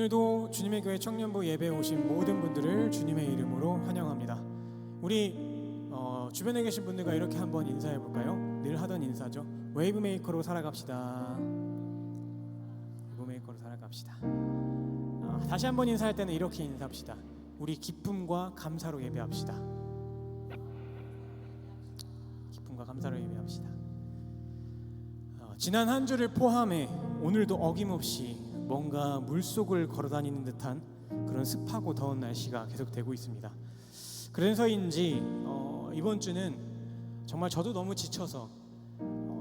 오늘도 주님의 교회 청년부 예배에 오신 모든 분들을 주님의 이름으로 환영합니다. 우리 주변에 계신 분들과 이렇게 한번 인사해 볼까요? 늘 하던 인사죠. 웨이브메이커로 살아갑시다. 웨이브메이커로 살아갑시다. 다시 한번 인사할 때는 이렇게 인사합시다. 우리 기쁨과 감사로 예배합시다. 기쁨과 감사로 예배합시다. 지난 한 주를 포함해 오늘도 어김없이 뭔가 물속을 걸어다니는 듯한 그런 습하고 더운 날씨가 계속되고 있습니다. 그래서인지 이번 주는 정말 저도 너무 지쳐서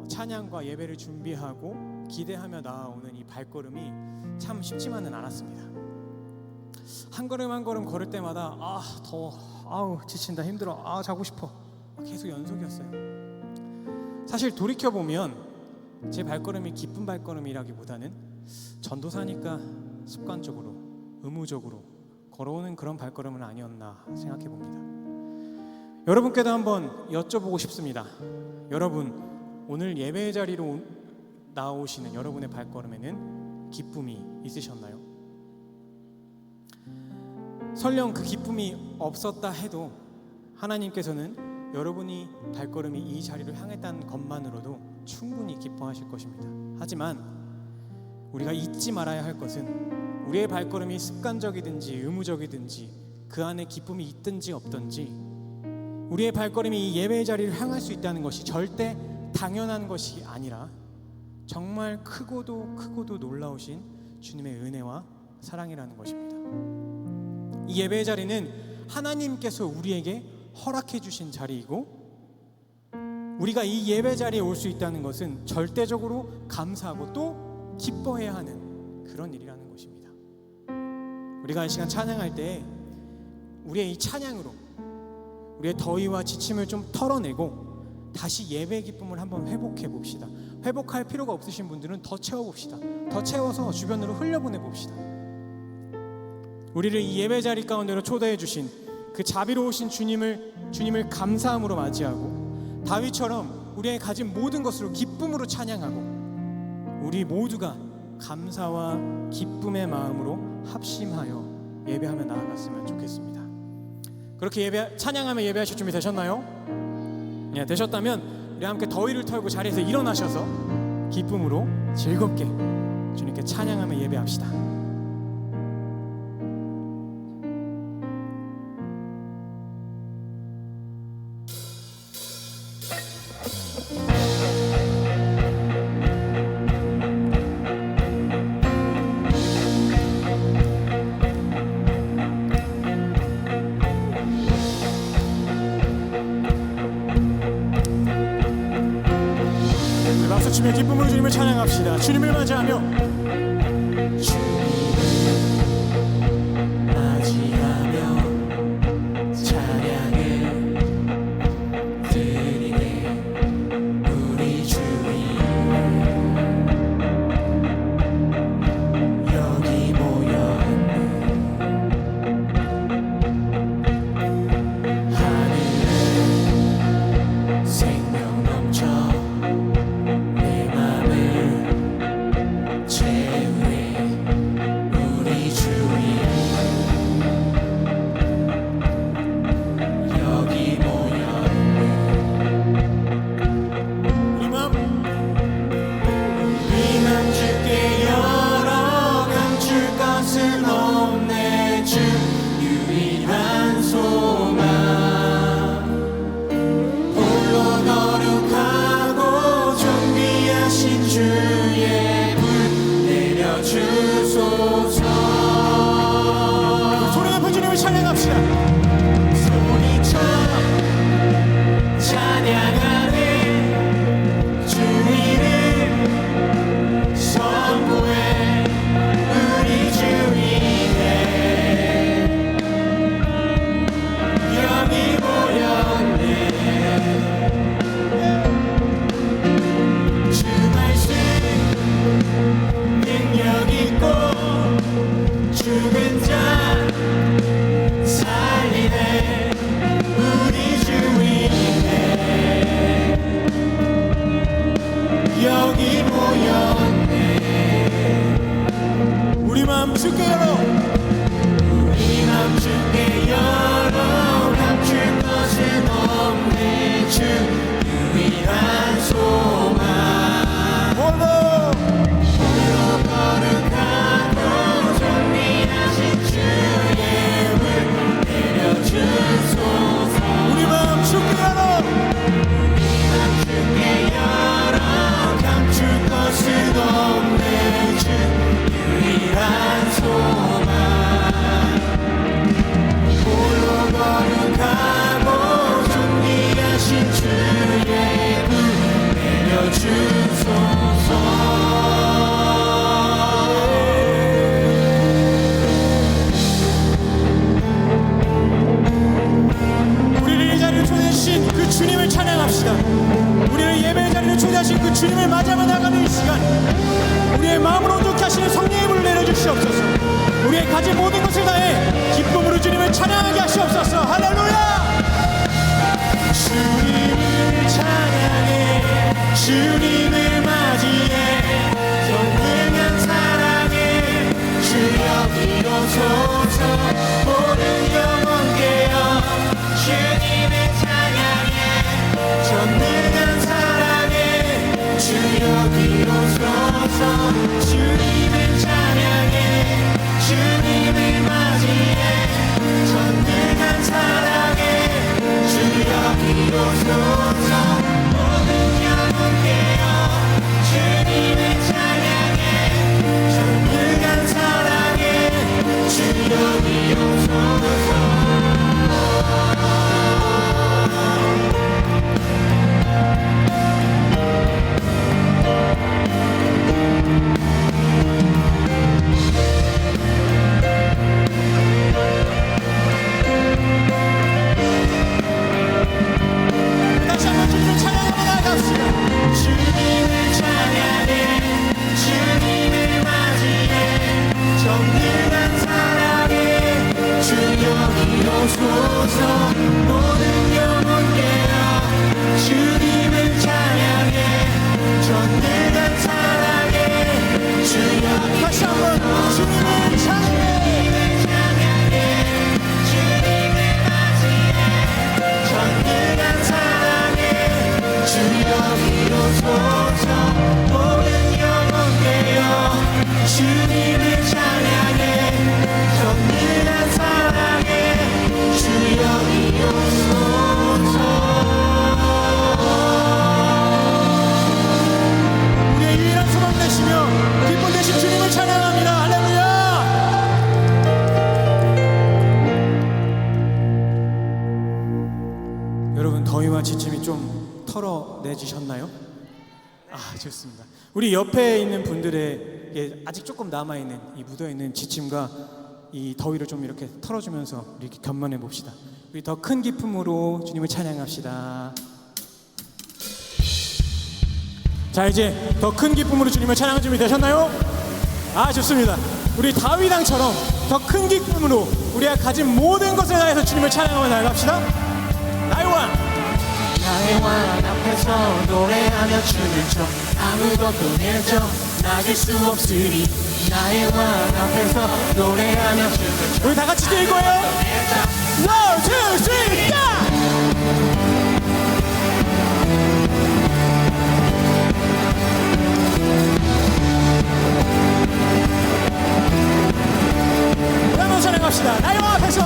찬양과 예배를 준비하고 기대하며 나아오는 이 발걸음이 참 쉽지만은 않았습니다. 한 걸음 한 걸음 걸을 때마다 더워, 아우 지친다, 힘들어, 자고 싶어, 계속 연속이었어요. 사실 돌이켜보면 제 발걸음이 기쁜 발걸음이라기보다는 전도사니까 습관적으로 의무적으로 걸어오는 그런 발걸음은 아니었나 생각해 봅니다. 여러분께도 한번 여쭤보고 싶습니다. 여러분, 오늘 예배의 자리로 나오시는 여러분의 발걸음에는 기쁨이 있으셨나요? 설령 그 기쁨이 없었다 해도 하나님께서는 여러분이 발걸음이 이 자리로 향했다는 것만으로도 충분히 기뻐하실 것입니다. 하지만 우리가 잊지 말아야 할 것은 우리의 발걸음이 습관적이든지 의무적이든지 그 안에 기쁨이 있든지 없든지 우리의 발걸음이 이 예배의 자리를 향할 수 있다는 것이 절대 당연한 것이 아니라 정말 크고도 놀라우신 주님의 은혜와 사랑이라는 것입니다. 이 예배의 자리는 하나님께서 우리에게 허락해 주신 자리이고 우리가 이 예배 자리에 올 수 있다는 것은 절대적으로 감사하고 또 기뻐해야 하는 그런 일이라는 것입니다. 우리가 이 시간 찬양할 때 우리의 이 찬양으로 우리의 더위와 지침을 좀 털어내고 다시 예배의 기쁨을 한번 회복해 봅시다. 회복할 필요가 없으신 분들은 더 채워봅시다. 더 채워서 주변으로 흘려보내 봅시다. 우리를 이 예배 자리 가운데로 초대해 주신 그 자비로우신 주님을 감사함으로 맞이하고 다윗처럼 우리의 가진 모든 것으로 기쁨으로 찬양하고 우리 모두가 감사와 기쁨의 마음으로 합심하여 예배하며 나아갔으면 좋겠습니다. 그렇게 찬양하며 예배하실 준비 되셨나요? 네, 되셨다면 우리 함께 더위를 털고 자리에서 일어나셔서 기쁨으로 즐겁게 주님께 찬양하며 예배합시다. 주님의 기쁨으로 주님을 찬양합시다. 주님을 맞이하며 찬양을 드리네 우리 주님 여기 모여있네 하늘에 생명 넘쳐 주님을 찬양합시다. 우리를 예배의 자리로 초대하신 그 주님을 맞이하며 나가는 이 시간, 우리의 마음을 온전케 하시는 성령의 불을 내려주시옵소서. 우리의 가진 모든 것을 다해 기쁨으로 주님을 찬양하게 하시옵소서. 할렐루야. 주님을 찬양해, 주님을 맞이해, 전능한 사랑에 주여 이루소서. 모든 영혼 깨어 주님을 찬양해, 전능한 사랑에 주여 이루소서. 주님을 찬양해, 주님을 맞이해, 전능한 사랑에 주여 이루소서. 모든 영혼 깨어 주님을 찬양해, 전능한 사랑에 주여 이루소서. 다시 한번 주님을 찬양하며 나아갑시다. 주님을 찬양해, 주님을 맞이해, 전능한 사랑에 주여 이루소서. 모든 영혼 깨어 주님을 찬양해, 전능한 사랑에 주여. 다시 한번 주님을 찬양해, 주님을 맞이해, 전능한 사랑에 주여 이루소서. 모든 영혼 깨어 주님을 찬양해, 전능한 사랑에 주여 이루소서. 우리의 유일한 소망 되시며 기쁨 되신 주님을 찬양합니다. 할렐루야. 여러분, 더위와 지침이 좀 털어내지셨나요? 아, 좋습니다. 우리 옆에 있는 분들에게 아직 조금 남아있는 이 묻어있는 지침과 이 더위를 좀 이렇게 털어주면서 이렇게 견만해 봅시다. 우리 더 큰 기쁨으로 주님을 찬양합시다. 자, 이제 더 큰 기쁨으로 주님을 찬양할 준비 되셨나요? 아, 좋습니다. 우리 다윗 왕처럼 더 큰 기쁨으로 우리가 가진 모든 것을 다해서 주님을 찬양하며 나아갑시다. 나의 왕, 나의 왕 앞에서 노래하며 춤을 춰 아무것도 내줘 막을 수 없으리. 나의 왕 앞에서 노래하며 춤을 춰 우리 다 같이 뛸 거예요. 1, 2, 3, 야! 우리 한번 찬양합시다. 나의 왕 앞에서,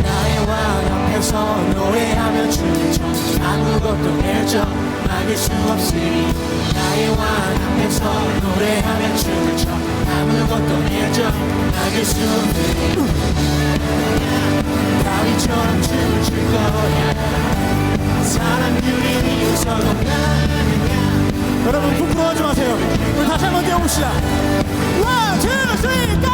나의 왕 앞에서 노래하며 춤을 춰 아무것도 내줘 막을 수 없으리. 나의 왕 앞에서 노래하며 춤을 춰 아무것도 내줘 막을 수 없으리. 다윗처럼 춤을 출 거야. 사람들이 웃어도 나는 여러분 부끄러워하지 마세요. 우리 다시 한번 뛰어봅시다. 1, 2, 3, go!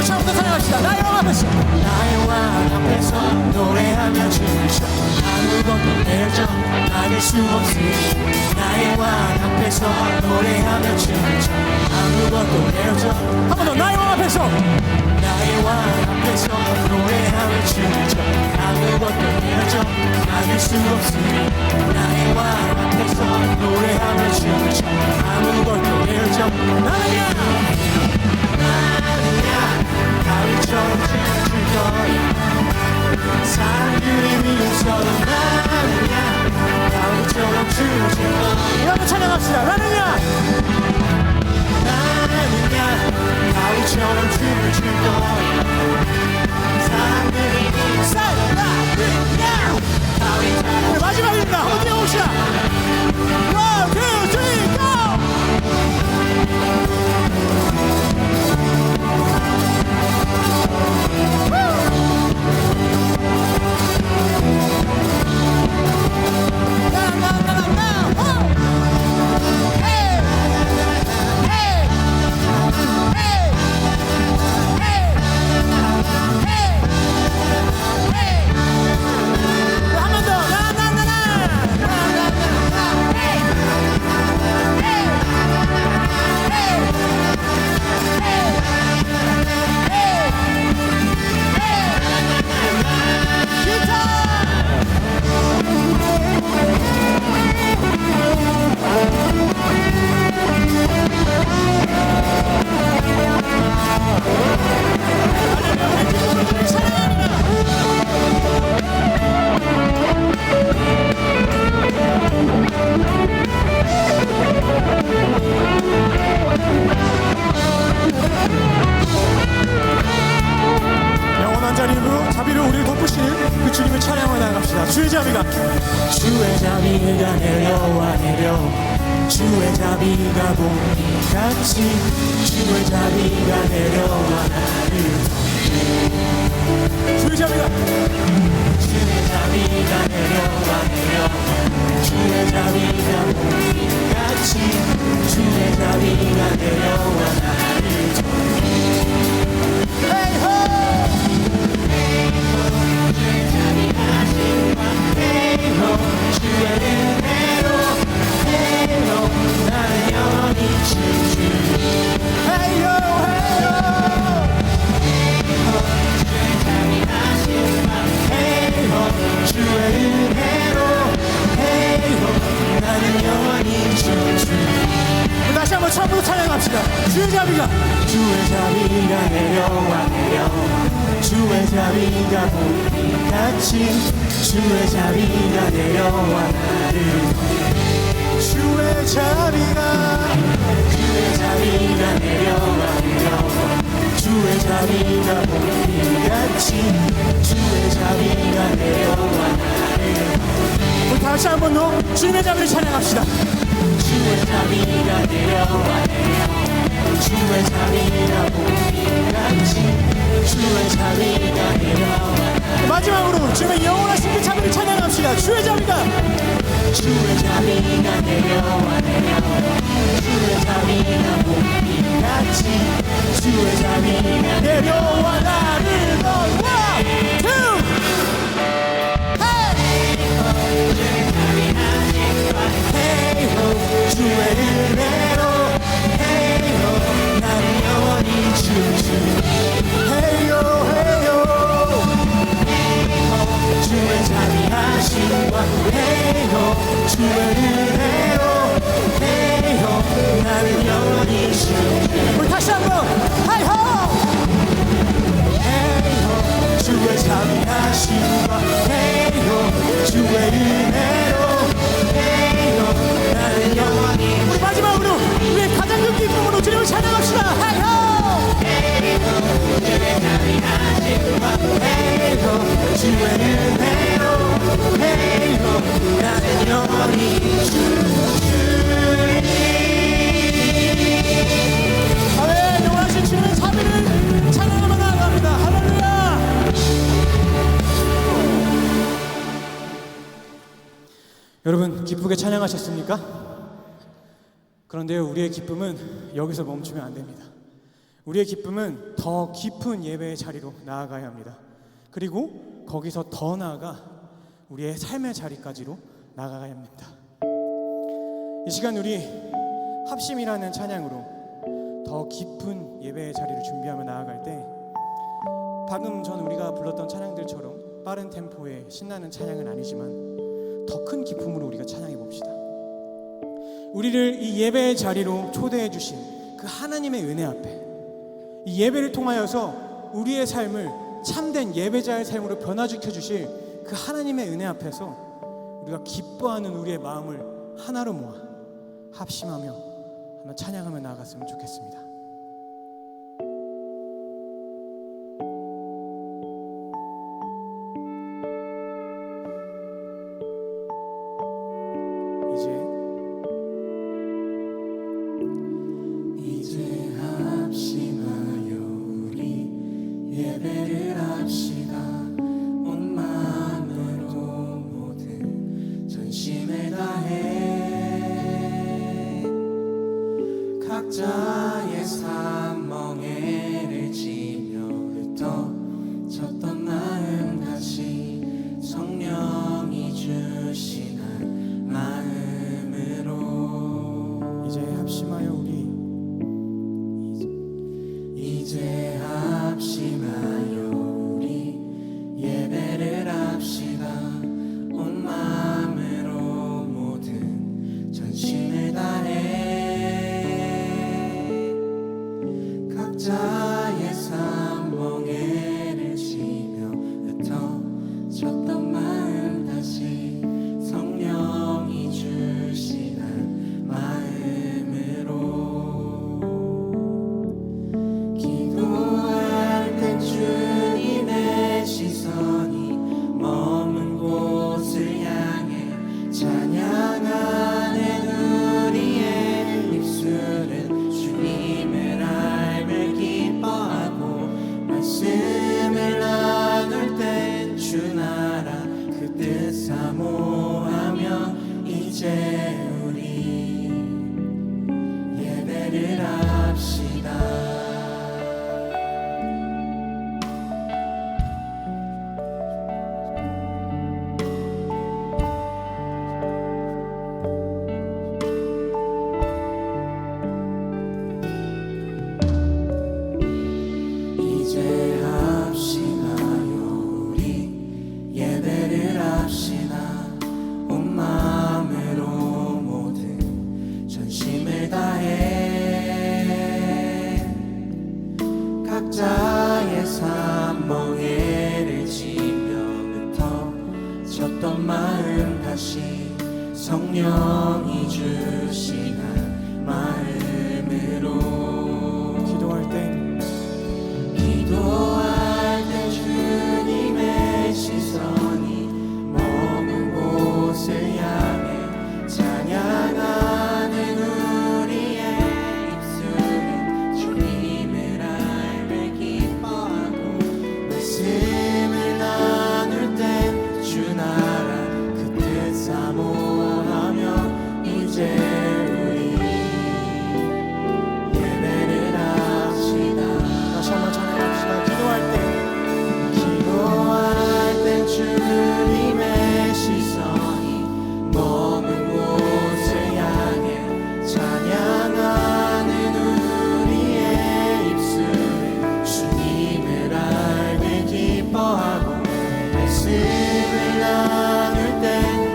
처음부터 찬양합시다. 나의 왕 앞에서, 나의 왕 앞에서 노래하며 춤을 춰 아무것도 내줘 막을 수 없으니. 나의 왕 앞에서 노래하며 춤을 춰 아무것도 내줘. 한 번 더. 나의 왕 앞에서, 나의 왕 앞에서 노래하며 춤을 춰 아무것도 내줘 막을 수 없으니. 나의 왕 앞에서 노래하며 춤을 춰 아무것도 내줘. 나는야 다윗처럼 춤을 출 거야. 사람들이 미워서도 나는야 다윗처럼 춤을 출 거야. 이러면 찬양합시다. 나는야 다윗처럼 춤을 출 거야. 사람들이 미워서도 나는야 다윗처럼. 우리 마지막입니다. 한번 뛰어봅시다. 1, 2, 3, go! 주의 자비가 봄비같이 주의 자비가 내려와 나를 주의 자비가 주의 자비가 내려와 주의 자비가 봄비같이 주의 자비가 내려와 나를 헤이호 주의 자비하심과 헤이호 주의 은혜로 헤이호 나는 영원히 춤추 헤이호 헤이호 주의 자비하심과 헤이호 주의 은혜로 헤이호 나는 영원히 춤추 다시 한번 처음부터 찬양합시다. 주의 자비가 내려와 주의 자비가 봄비같이 주의 자비가 내려와 나를 주의 자비가 내려와 주의 자비가 봄비같이 주의 자비가 내려와 나를 우리 다시 한번 더 주님의 자비를 찬양합시다. 주의 자비가 내려와 주의 자비가 봄비같이 주의 자비가 내려와 마지막으로 주님의 영원하신 그 자비를 찬양합시다. 주의 자비가 내려와 주의 자비가 봄비같이 주의 자비가 내려와 나를 넣어 헤이호 주의 은혜로 헤이호 나는 영원히 춤추 헤이호 헤이호 주의 자비하심과 헤이호 주의 은혜로 헤이호 나는 영원히 춤추 우리 다시 한번 하이호 헤이호 주의 자비하심과 헤이호 주의 은혜로 헤이호 나는 영원히 우리 마지막으로 우리의 가장 큰 기쁨으로 주님을 찬양합시다. 하이호 주의 자비하심과 헤이호 주의 은혜로 헤이호 나는 영원히 춤추리 아멘. 영원하신 주님의 자비를 찬양하며 나아갑니다. 할렐루야. 여러분 기쁘게 찬양하셨습니까? 그런데요, 우리의 기쁨은 여기서 멈추면 안 됩니다. 우리의 기쁨은 더 깊은 예배의 자리로 나아가야 합니다. 그리고 거기서 더 나아가 우리의 삶의 자리까지로 나아가야 합니다. 이 시간 우리 합심이라는 찬양으로 더 깊은 예배의 자리를 준비하며 나아갈 때 방금 전 우리가 불렀던 찬양들처럼 빠른 템포의 신나는 찬양은 아니지만 더 큰 기쁨으로 우리가 찬양해 봅시다. 우리를 이 예배의 자리로 초대해 주신 그 하나님의 은혜 앞에 이 예배를 통하여서 우리의 삶을 참된 예배자의 삶으로 변화시켜 주실 그 하나님의 은혜 앞에서 우리가 기뻐하는 우리의 마음을 하나로 모아 합심하며 한번 찬양하며 나아갔으면 좋겠습니다. 이제 합심하여 우리 예배를 합시다. 온 마음으로 모든 전심을 다해 각자의 삶 멍에를 지며 흩어졌던 마음 다시 성령이 주시는 마음으로 이제 합심하여 우리 이제 합심하여 우리 예배를 합시다. 온 마음으로 모든 전심을 다해 각자의 삶 멍에를 지며 다시 성령이 주시는 마음으로 기도할 때 주님의 시선이 머문 곳을 향해 찬양하는 우리의 입술은 주님을 알며 기뻐하고 말씀을 나눌 땐 주 나라 그 뜻 사모하며 이제 우리 예배를 합시다. 다시 한번 찬양합시다. 기도할 땐 주님의 시선이 머문 곳을 향해 찬양하는 우리의 입술은 주님을 알게 기뻐하고 말씀을 나눌 땐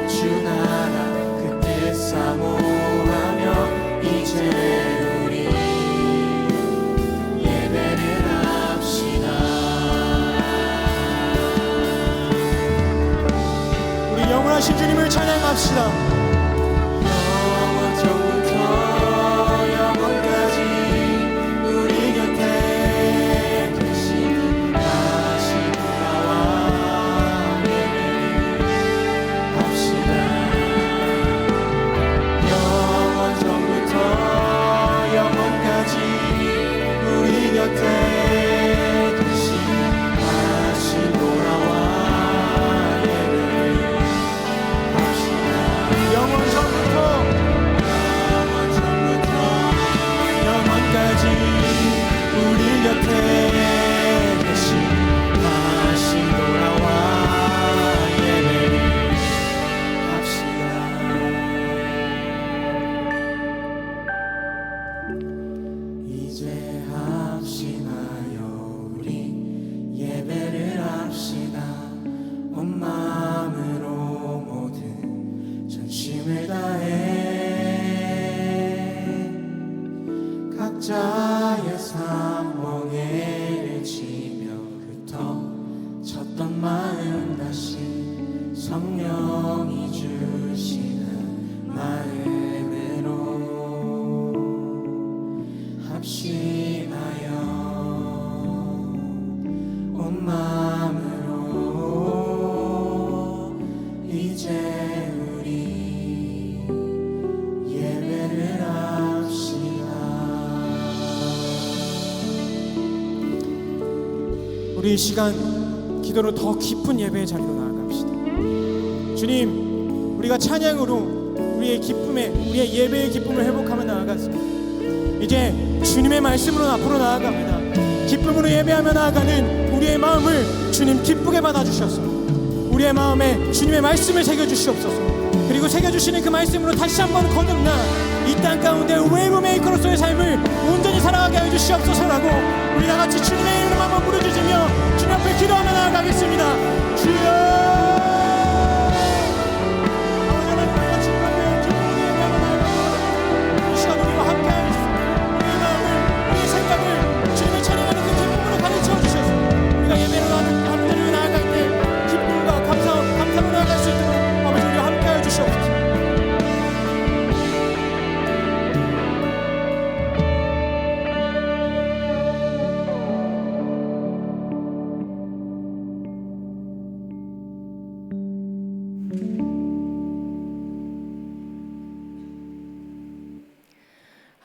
주 나라 그 뜻 사모하며 이제 우리 예배를 합시다. 우리 영원하신 주님을 찬양합시다. 영원부터 영원까지 우리 곁에 계시니 다시 돌아와 예배를 합시다. 영원부터 영원까지 우리 곁에 계시니 다시 돌아와 예배를 합시다. 영원전부터 영원까지 우리 곁에 계신 다시 돌아와 예배를 합시다. 이제 합시나요 우리 예배를 합시다. 온 마음으로 모든 전심을 다해 각자의 삶 멍에를 치며 흩어졌던 마음 다시 성령이 주시는 마음으로 합시나요. 온 마음으로 이제 우리 예배를 합시다. 우리 이 시간 기도로 더 깊은 예배의 자리로 나아갑시다. 주님, 우리가 찬양으로 우리의 기쁨에, 우리의 예배의 기쁨을 회복하며 나아갔습니다. 이제 주님의 말씀으로 앞으로 나아갑니다. 기쁨으로 예배하며 나아가는 우리의 마음을 주님 기쁘게 받아주셨습니다. 우리의 마음에 주님의 말씀을 새겨주시옵소서. 그리고 새겨주시는 그 말씀으로 다시 한번 거듭나 이 땅 가운데 웨이브 메이커로서의 삶을 온전히 살아가게 하여 주시옵소서라고 우리 다같이 주님의 이름 한번 부르짖으며 주님 앞에 기도하며 나아가겠습니다. 주여, 예배로 하나님을 나아갈 때 기쁨과 감사로 나아갈 수 있도록 아버지 우리와 함께하여 주시옵소서.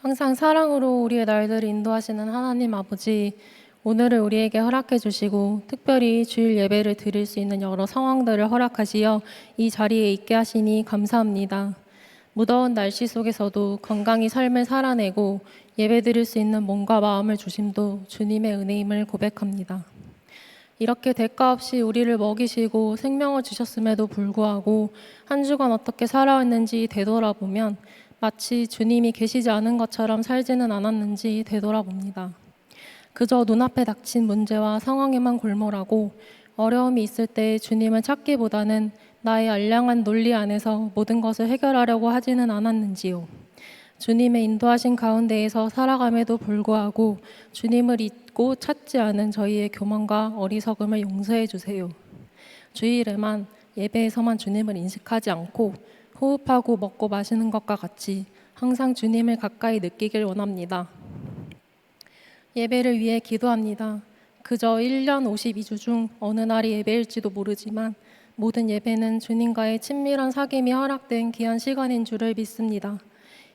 항상 사랑으로 우리의 날들을 인도하시는 하나님 아버지, 오늘을 우리에게 허락해 주시고 특별히 주일 예배를 드릴 수 있는 여러 상황들을 허락하시어 이 자리에 있게 하시니 감사합니다. 무더운 날씨 속에서도 건강히 삶을 살아내고 예배 드릴 수 있는 몸과 마음을 주심도 주님의 은혜임을 고백합니다. 이렇게 대가 없이 우리를 먹이시고 생명을 주셨음에도 불구하고 한 주간 어떻게 살아왔는지 되돌아보면 마치 주님이 계시지 않은 것처럼 살지는 않았는지 되돌아봅니다. 그저 눈앞에 닥친 문제와 상황에만 골몰하고 어려움이 있을 때 주님을 찾기보다는 나의 알량한 논리 안에서 모든 것을 해결하려고 하지는 않았는지요. 주님의 인도하신 가운데에서 살아감에도 불구하고 주님을 잊고 찾지 않은 저희의 교만과 어리석음을 용서해 주세요. 주일에만 예배에서만 주님을 인식하지 않고 호흡하고 먹고 마시는 것과 같이 항상 주님을 가까이 느끼길 원합니다. 예배를 위해 기도합니다. 그저 1년 52주 중 어느 날이 예배일지도 모르지만 모든 예배는 주님과의 친밀한 사귐이 허락된 귀한 시간인 줄을 믿습니다.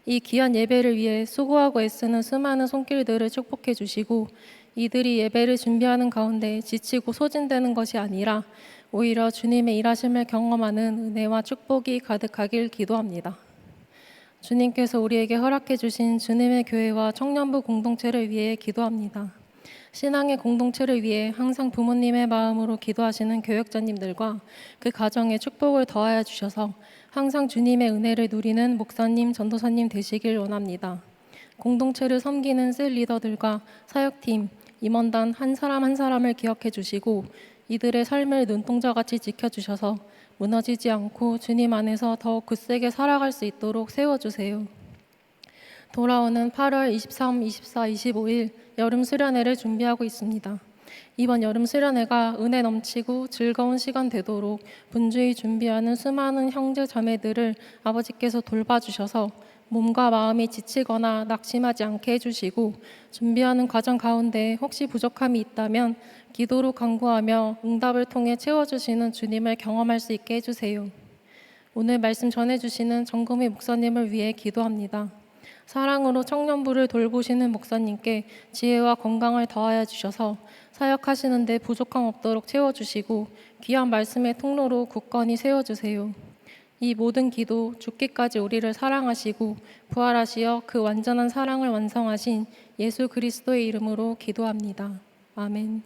이 귀한 예배를 위해 수고하고 애쓰는 수많은 손길들을 축복해 주시고 이들이 예배를 준비하는 가운데 지치고 소진되는 것이 아니라 오히려 주님의 일하심을 경험하는 은혜와 축복이 가득하길 기도합니다. 주님께서 우리에게 허락해 주신 주님의 교회와 청년부 공동체를 위해 기도합니다. 신앙의 공동체를 위해 항상 부모님의 마음으로 기도하시는 교역자님들과 그 가정에 축복을 더하여 주셔서 항상 주님의 은혜를 누리는 목사님, 전도사님 되시길 원합니다. 공동체를 섬기는 셀 리더들과 사역팀, 임원단 한 사람 한 사람을 기억해 주시고 이들의 삶을 눈동자같이 지켜주셔서 무너지지 않고 주님 안에서 더욱 굳세게 살아갈 수 있도록 세워주세요. 돌아오는 8월 23, 24, 25일 여름 수련회를 준비하고 있습니다. 이번 여름 수련회가 은혜 넘치고 즐거운 시간 되도록 분주히 준비하는 수많은 형제 자매들을 아버지께서 돌봐주셔서 몸과 마음이 지치거나 낙심하지 않게 해주시고 준비하는 과정 가운데 혹시 부족함이 있다면 기도로 간구하며 응답을 통해 채워주시는 주님을 경험할 수 있게 해주세요. 오늘 말씀 전해주시는 정금희 목사님을 위해 기도합니다. 사랑으로 청년부를 돌보시는 목사님께 지혜와 건강을 더하여 주셔서 사역하시는 데 부족함 없도록 채워주시고 귀한 말씀의 통로로 굳건히 세워주세요. 이 모든 기도 죽기까지 우리를 사랑하시고 부활하시어 그 완전한 사랑을 완성하신 예수 그리스도의 이름으로 기도합니다. 아멘.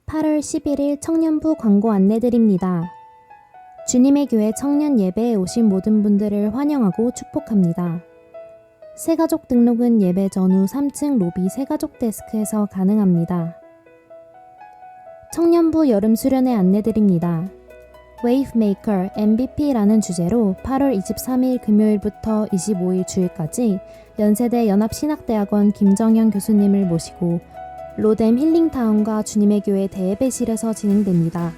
(8월 11일) 청년부 광고 안내드립니다. 주님의 교회 청년 예배에 오신 모든 분들을 환영하고 축복합니다. 새가족 등록은 예배 전후 3층 로비 새가족 데스크에서 가능합니다. 청년부 여름 수련회 안내드립니다. 웨이브메이커 MVP라는 주제로 8월 23일 금요일부터 25일 주일까지 연세대 연합신학대학원 김정현 교수님을 모시고 로뎀 힐링타운과 주님의 교회 대예배실에서 진행됩니다.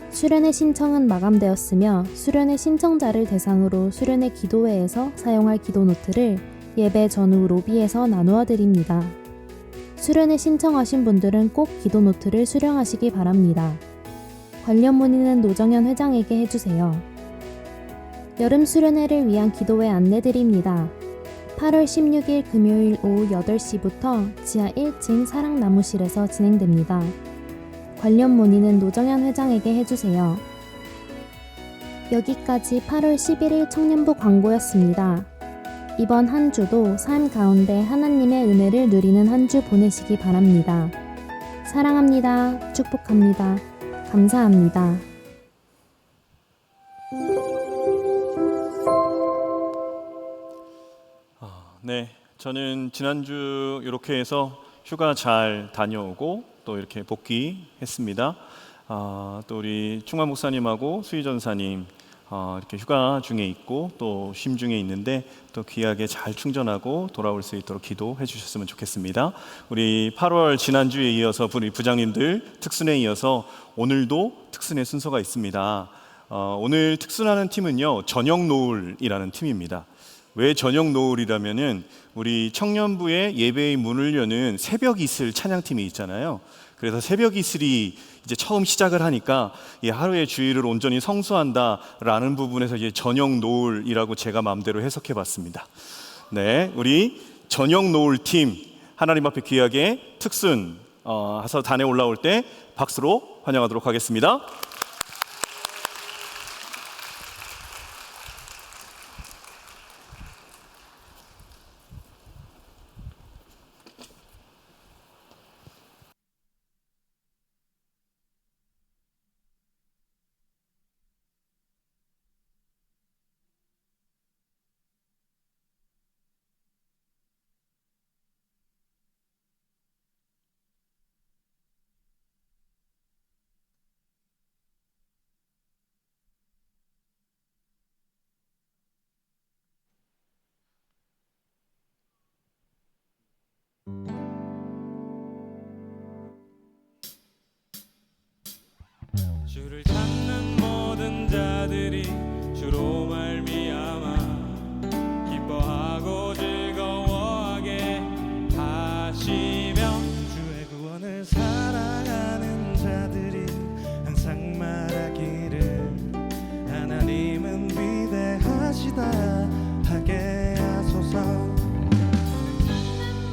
수련회 신청은 마감되었으며 수련회 신청자를 대상으로 수련회 기도회에서 사용할 기도노트를 예배 전후 로비에서 나누어 드립니다. 수련회 신청하신 분들은 꼭 기도노트를 수령하시기 바랍니다. 관련 문의는 노정현 회장에게 해주세요. 여름 수련회를 위한 기도회 안내드립니다. 8월 16일 금요일 오후 8시부터 지하 1층 사랑나무실에서 진행됩니다. 관련 문의는 노정현 회장에게 해주세요. 여기까지 8월 11일 청년부 광고였습니다. 이번 한 주도 삶 가운데 하나님의 은혜를 누리는 한 주 보내시기 바랍니다. 사랑합니다. 축복합니다. 감사합니다. 네, 저는 지난주 이렇게 해서 휴가 잘 다녀오고 또 이렇게 복귀했습니다. 또 우리 충만 목사님하고 수희 전사님 이렇게 휴가 중에 있고 또 쉼 중에 있는데 또 귀하게 잘 충전하고 돌아올 수 있도록 기도해 주셨으면 좋겠습니다. 우리 8월 지난주에 이어서 우리 부장님들 특순에 이어서 오늘도 특순의 순서가 있습니다. 오늘 특순하는 팀은요, 저녁 노을이라는 팀입니다. 왜 저녁 노을이라면은 우리 청년부의 예배의 문을 여는 새벽 이슬 찬양팀이 있잖아요. 그래서 새벽 이슬이 이제 처음 시작을 하니까 이 하루의 주일을 온전히 성수한다라는 부분에서 이제 저녁 노을이라고 제가 마음대로 해석해 봤습니다. 네, 우리 저녁 노을 팀 하나님 앞에 귀하게 특순 해서 단에 올라올 때 박수로 환영하도록 하겠습니다. 주를 찾는 모든 자들이 주로 말미암아 기뻐하고 즐거워하게 하시며 주의 구원을 사랑하는 자들이 항상 말하기를 하나님은 위대하시다 하게 하소서.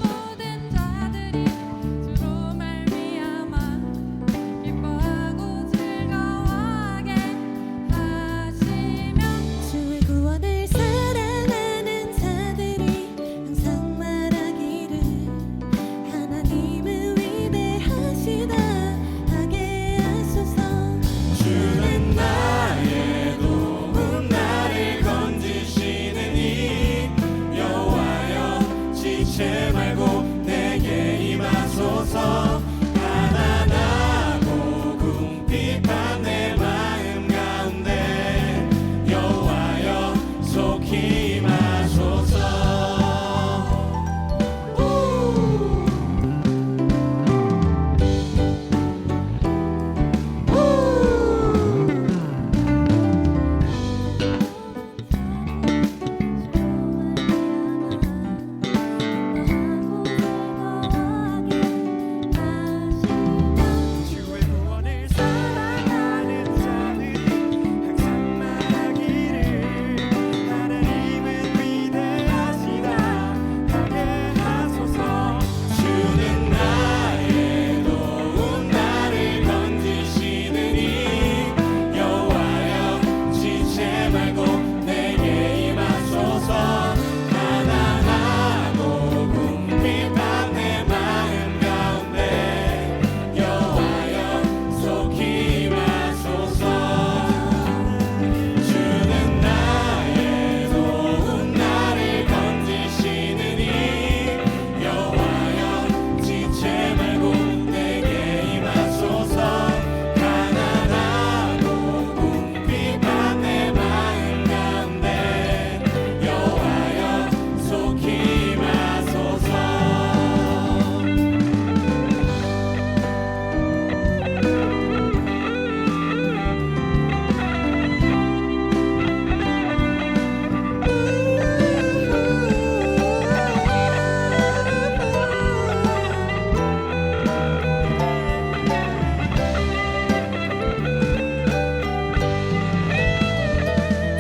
모든 자들이 주로 말미암아 기뻐하고 즐거워하게 하시며 주의 구원을 사랑하는 자들이 항상 말하기를 하나님은 위대하시다 하게 하소서. 주는 나의 도움 나를 건지시는 이 여호와여 지체 말고 내게 임하소서. 가난하고 궁핍한 내 마음 가운데 여호와여 속히 임하소서. 주의 구원을 사랑하는 자들이 항상 말하기를 하나님은 위대하시다 하게 하소서. 주는 나의 도움 나를 건지시느니 여호와여 지체 말고 내게 임하소서. 가난하고 궁핍한 내 마음 가운데 여호와여 속히 임하소서. 주는 나의 도움 나를 건지시느니 여호와여 지체 말고 내게 임하소서. 가난하고 궁핍한 내 마음 가운데 여호와여 속히 임하소서.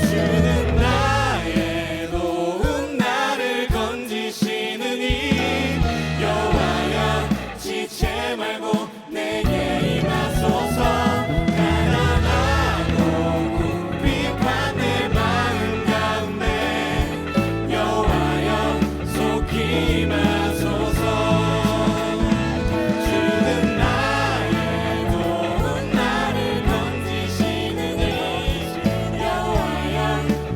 주는 나의 도움 나를 건지시느니 여호와여 지체 말고 내게 임하소서. 가난하고 궁핍한 내 마음 가운데 여호와여 속히 임하소서. 주는 나의 도움 나를 건지시느니 여호와여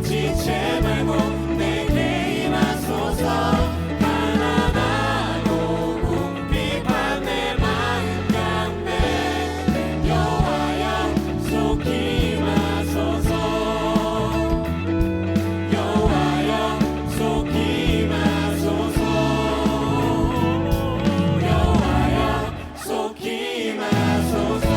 지체 말고 내게 임하소서. 가난하고 궁핍한 내 마음 가운데 여호와여 속히 임하소서. 여호와여 속히 임하소서. 여호와여 속히 임하소서.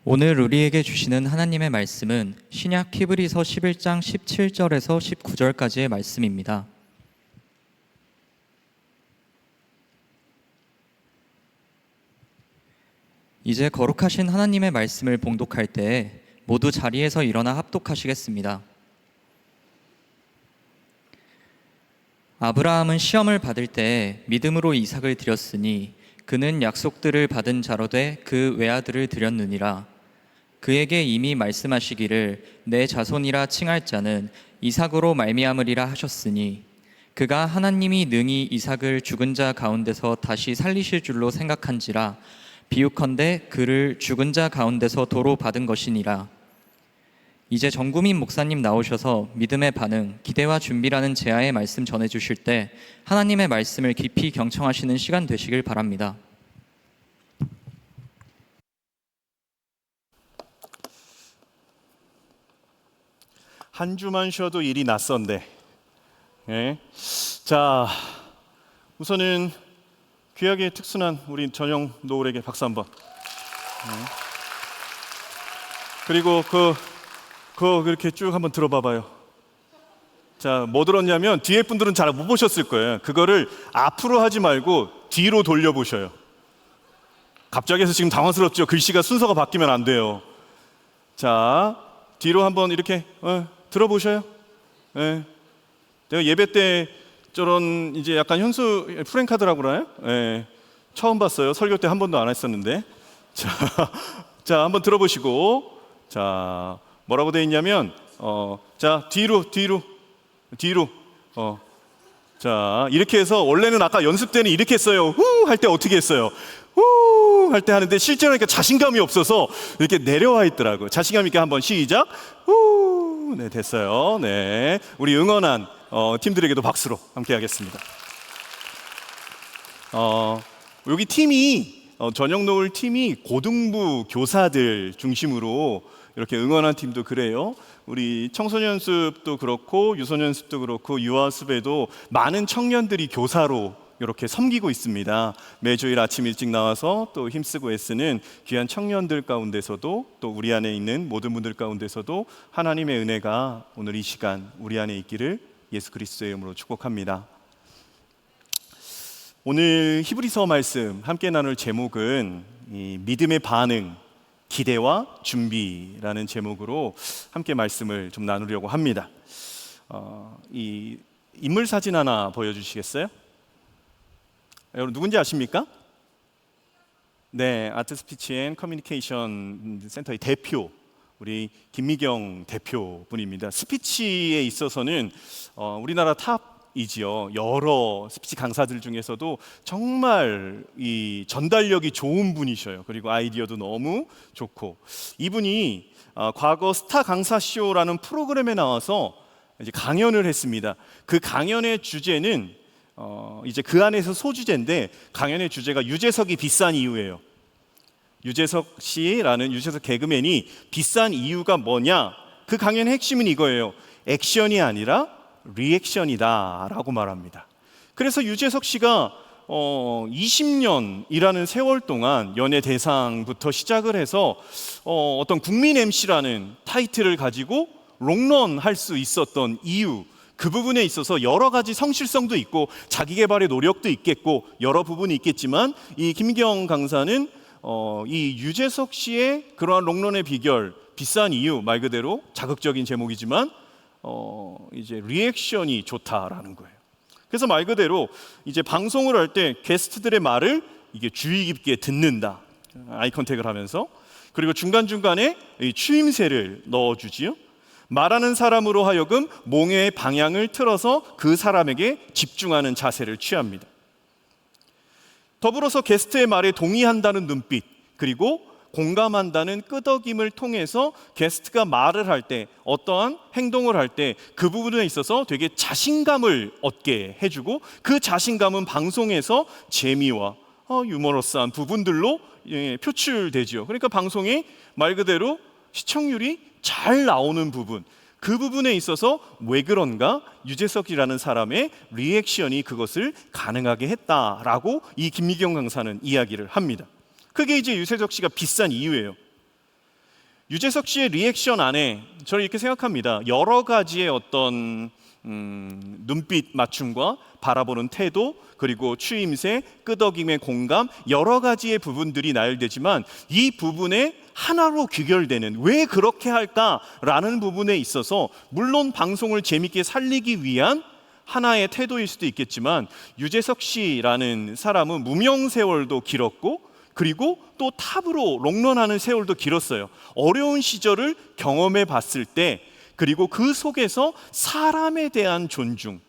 오늘 우리에게 주시는 하나님의 말씀은 신약 히브리서 11장 17절에서 19절까지의 말씀입니다. 이제 거룩하신 하나님의 말씀을 봉독할 때에 모두 자리에서 일어나 합독하시겠습니다. 아브라함은 시험을 받을 때 믿음으로 이삭을 드렸으니 그는 약속들을 받은 자로 돼 그 외아들을 드렸느니라. 그에게 이미 말씀하시기를 내 자손이라 칭할 자는 이삭으로 말미암으리라 하셨으니 그가 하나님이 능히 이삭을 죽은 자 가운데서 다시 살리실 줄로 생각한지라 비유컨대 그를 죽은 자 가운데서 도로 받은 것이니라. 이제 정구민 목사님 나오셔서 믿음의 반응, 기대와 준비라는 제아의 말씀 전해주실 때 하나님의 말씀을 깊이 경청하시는 시간 되시길 바랍니다. 한 주만 쉬어도 일이 낯선데. 예. 자, 우선은 귀하게 특순한 우리 전영 노을에게 박수 한번. 그리고 그렇게 쭉 한번 들어봐봐요. 자, 뭐 들었냐면 뒤에 분들은 잘 못 보셨을 거예요. 그거를 앞으로 하지 말고 뒤로 돌려보셔요. 갑자기 해서 지금 당황스럽죠. 글씨가 순서가 바뀌면 안 돼요. 자, 뒤로 한번 이렇게 들어보셔요. 예. 내가 예배 때 저런 이제 약간 현수 프랭카드라고 그러나요? 예. 처음 봤어요. 설교 때 한 번도 안 했었는데. 자, 한번 들어보시고. 자, 뭐라고 돼 있냐면 자, 뒤로. 자, 이렇게 해서 원래는 아까 연습 때는 이렇게 했어요. 후 할 때 어떻게 했어요? 후 할 때 하는데 실제로 이렇게 자신감이 없어서 이렇게 내려와 있더라고요. 자신감 있게 한번 시작. 후. 네, 됐어요. 네. 우리 응원한 팀들에게도 박수로 함께 하겠습니다. 여기 팀이 전영 노을 팀이 고등부 교사들 중심으로 이렇게 응원한 팀도 그래요. 우리 청소년습도 그렇고 유소년습도 그렇고 유아습에도 많은 청년들이 교사로 이렇게 섬기고 있습니다. 매주일 아침 일찍 나와서 또 힘쓰고 애쓰는 귀한 청년들 가운데서도 또 우리 안에 있는 모든 분들 가운데서도 하나님의 은혜가 오늘 이 시간 우리 안에 있기를 예수 그리스도의 이름으로 축복합니다. 오늘 히브리서 말씀 함께 나눌 제목은 이 믿음의 반응, 기대와 준비라는 제목으로 함께 말씀을 좀 나누려고 합니다. 이 인물 사진 하나 보여주시겠어요? 여러분 누군지 아십니까? 네, 아트 스피치 앤 커뮤니케이션 센터의 대표, 우리 김미경 대표분입니다. 스피치에 있어서는 우리나라 탑이지요. 여러 스피치 강사들 중에서도 정말 이 전달력이 좋은 분이셔요. 그리고 아이디어도 너무 좋고, 이분이 과거 스타 강사 쇼라는 프로그램에 나와서 이제 강연을 했습니다. 그 강연의 주제는 이제 그 안에서 소주제인데, 강연의 주제가 유재석이 비싼 이유예요. 유재석 씨라는 유재석 개그맨이 비싼 이유가 뭐냐? 그 강연의 핵심은 이거예요. 액션이 아니라 리액션이다 라고 말합니다. 그래서 유재석 씨가 20년이라는 세월 동안 연예 대상부터 시작을 해서 어떤 국민 MC라는 타이틀을 가지고 롱런 할 수 있었던 이유, 그 부분에 있어서 여러 가지 성실성도 있고 자기 개발의 노력도 있겠고 여러 부분이 있겠지만, 이 김경 강사는 이 유재석 씨의 그러한 롱런의 비결, 비싼 이유, 말 그대로 자극적인 제목이지만 이제 리액션이 좋다라는 거예요. 그래서 말 그대로 이제 방송을 할 때 게스트들의 말을 이게 주의 깊게 듣는다, 아이 컨택을 하면서. 그리고 중간중간에 이 추임새를 넣어주지요. 말하는 사람으로 하여금 몽의 방향을 틀어서 그 사람에게 집중하는 자세를 취합니다. 더불어서 게스트의 말에 동의한다는 눈빛, 그리고 공감한다는 끄덕임을 통해서 게스트가 말을 할 때, 어떠한 행동을 할 때 그 부분에 있어서 되게 자신감을 얻게 해주고, 그 자신감은 방송에서 재미와 유머러스한 부분들로 표출되지요. 그러니까 방송에 말 그대로 시청률이 잘 나오는 부분, 그 부분에 있어서 왜 그런가? 유재석이라는 사람의 리액션이 그것을 가능하게 했다라고 이 김미경 강사는 이야기를 합니다. 그게 이제 유재석 씨가 비싼 이유예요. 유재석 씨의 리액션 안에 저는 이렇게 생각합니다. 여러 가지의 어떤 눈빛 맞춤과 바라보는 태도, 그리고 추임새, 끄덕임의 공감, 여러 가지의 부분들이 나열되지만 이 부분에 하나로 귀결되는, 왜 그렇게 할까라는 부분에 있어서 물론 방송을 재밌게 살리기 위한 하나의 태도일 수도 있겠지만, 유재석 씨라는 사람은 무명 세월도 길었고 그리고 또 탑으로 롱런하는 세월도 길었어요. 어려운 시절을 경험해 봤을 때, 그리고 그 속에서 사람에 대한 존중,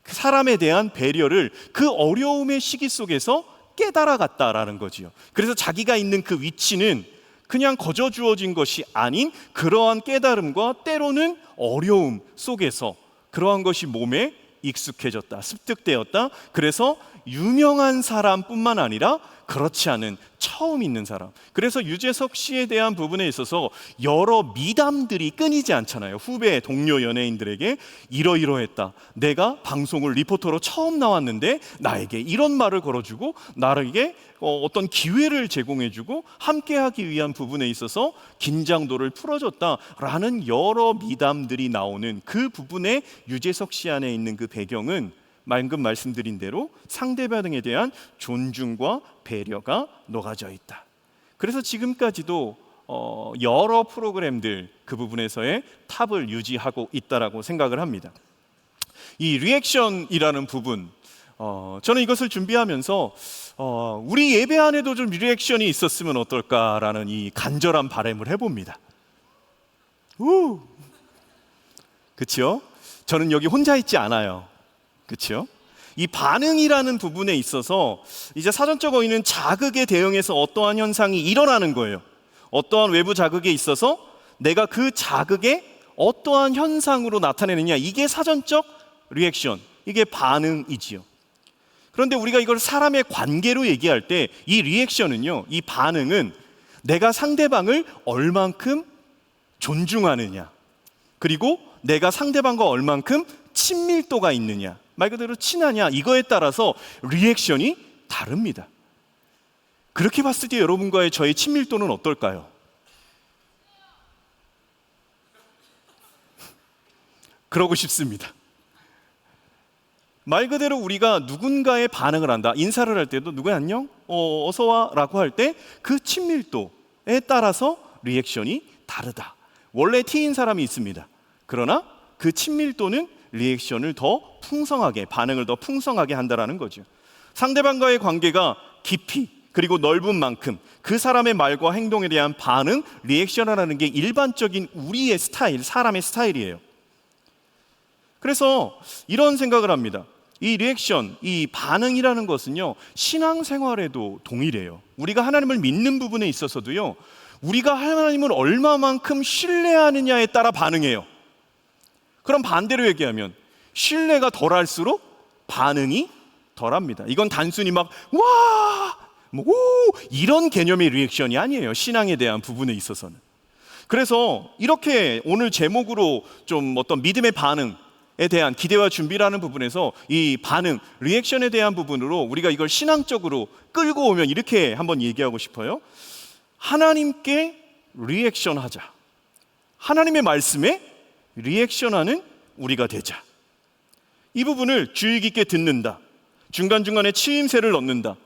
그 사람에 대한 배려를 그 어려움의 시기 속에서 깨달아갔다라는 거지요. 그래서 자기가 있는 그 위치는 그냥 거저 주어진 것이 아닌 그러한 깨달음과 때로는 어려움 속에서 그러한 것이 몸에 익숙해졌다, 습득되었다. 그래서 유명한 사람뿐만 아니라 그렇지 않은 처음 있는 사람. 그래서 유재석 씨에 대한 부분에 있어서 여러 미담들이 끊이지 않잖아요. 후배, 동료 연예인들에게 이러이러했다. 내가 방송을 리포터로 처음 나왔는데 나에게 이런 말을 걸어주고 나에게 어떤 기회를 제공해주고 함께하기 위한 부분에 있어서 긴장도를 풀어줬다라는 여러 미담들이 나오는 그 부분에 유재석 씨 안에 있는 그 배경은 방금 말씀드린 대로 상대방에 대한 존중과 배려가 녹아져 있다. 그래서 지금까지도 여러 프로그램들 그 부분에서의 탑을 유지하고 있다라고 생각을 합니다. 이 리액션이라는 부분, 저는 이것을 준비하면서 우리 예배 안에도 좀 리액션이 있었으면 어떨까라는 이 간절한 바람을 해봅니다. 그렇죠? 저는 여기 혼자 있지 않아요. 그렇죠? 이 반응이라는 부분에 있어서 이제 사전적 어휘는 자극에 대응해서 어떠한 현상이 일어나는 거예요. 어떠한 외부 자극에 있어서 내가 그 자극에 어떠한 현상으로 나타내느냐, 이게 사전적 리액션, 이게 반응이지요. 그런데 우리가 이걸 사람의 관계로 얘기할 때 이 리액션은요, 이 반응은 내가 상대방을 얼만큼 존중하느냐, 그리고 내가 상대방과 얼만큼 친밀도가 있느냐, 말 그대로 친하냐, 이거에 따라서 리액션이 다릅니다. 그렇게 봤을 때 여러분과의 저의 친밀도는 어떨까요? 그러고 싶습니다. 말 그대로 우리가 누군가의 반응을 한다. 인사를 할 때도 누구야 안녕? 어서 와 라고 할 때 그 친밀도에 따라서 리액션이 다르다. 원래 T인 사람이 있습니다. 그러나 그 친밀도는 리액션을 더 풍성하게, 반응을 더 풍성하게 한다라는 거죠. 상대방과의 관계가 깊이 그리고 넓은 만큼 그 사람의 말과 행동에 대한 반응, 리액션이라는 게 일반적인 우리의 스타일, 사람의 스타일이에요. 그래서 이런 생각을 합니다. 이 리액션, 이 반응이라는 것은요, 신앙생활에도 동일해요. 우리가 하나님을 믿는 부분에 있어서도요, 우리가 하나님을 얼마만큼 신뢰하느냐에 따라 반응해요. 그럼 반대로 얘기하면 신뢰가 덜할수록 반응이 덜합니다. 이건 단순히 막 와, 뭐 오, 이런 개념의 리액션이 아니에요. 신앙에 대한 부분에 있어서는. 그래서 이렇게 오늘 제목으로 좀 어떤 믿음의 반응에 대한 기대와 준비라는 부분에서 이 반응, 리액션에 대한 부분으로 우리가 이걸 신앙적으로 끌고 오면 이렇게 한번 얘기하고 싶어요. 하나님께 리액션하자. 하나님의 말씀에 리액션하는 우리가 되자. 이 부분을 주의 깊게 듣는다. 중간중간에 치임새를 넣는다.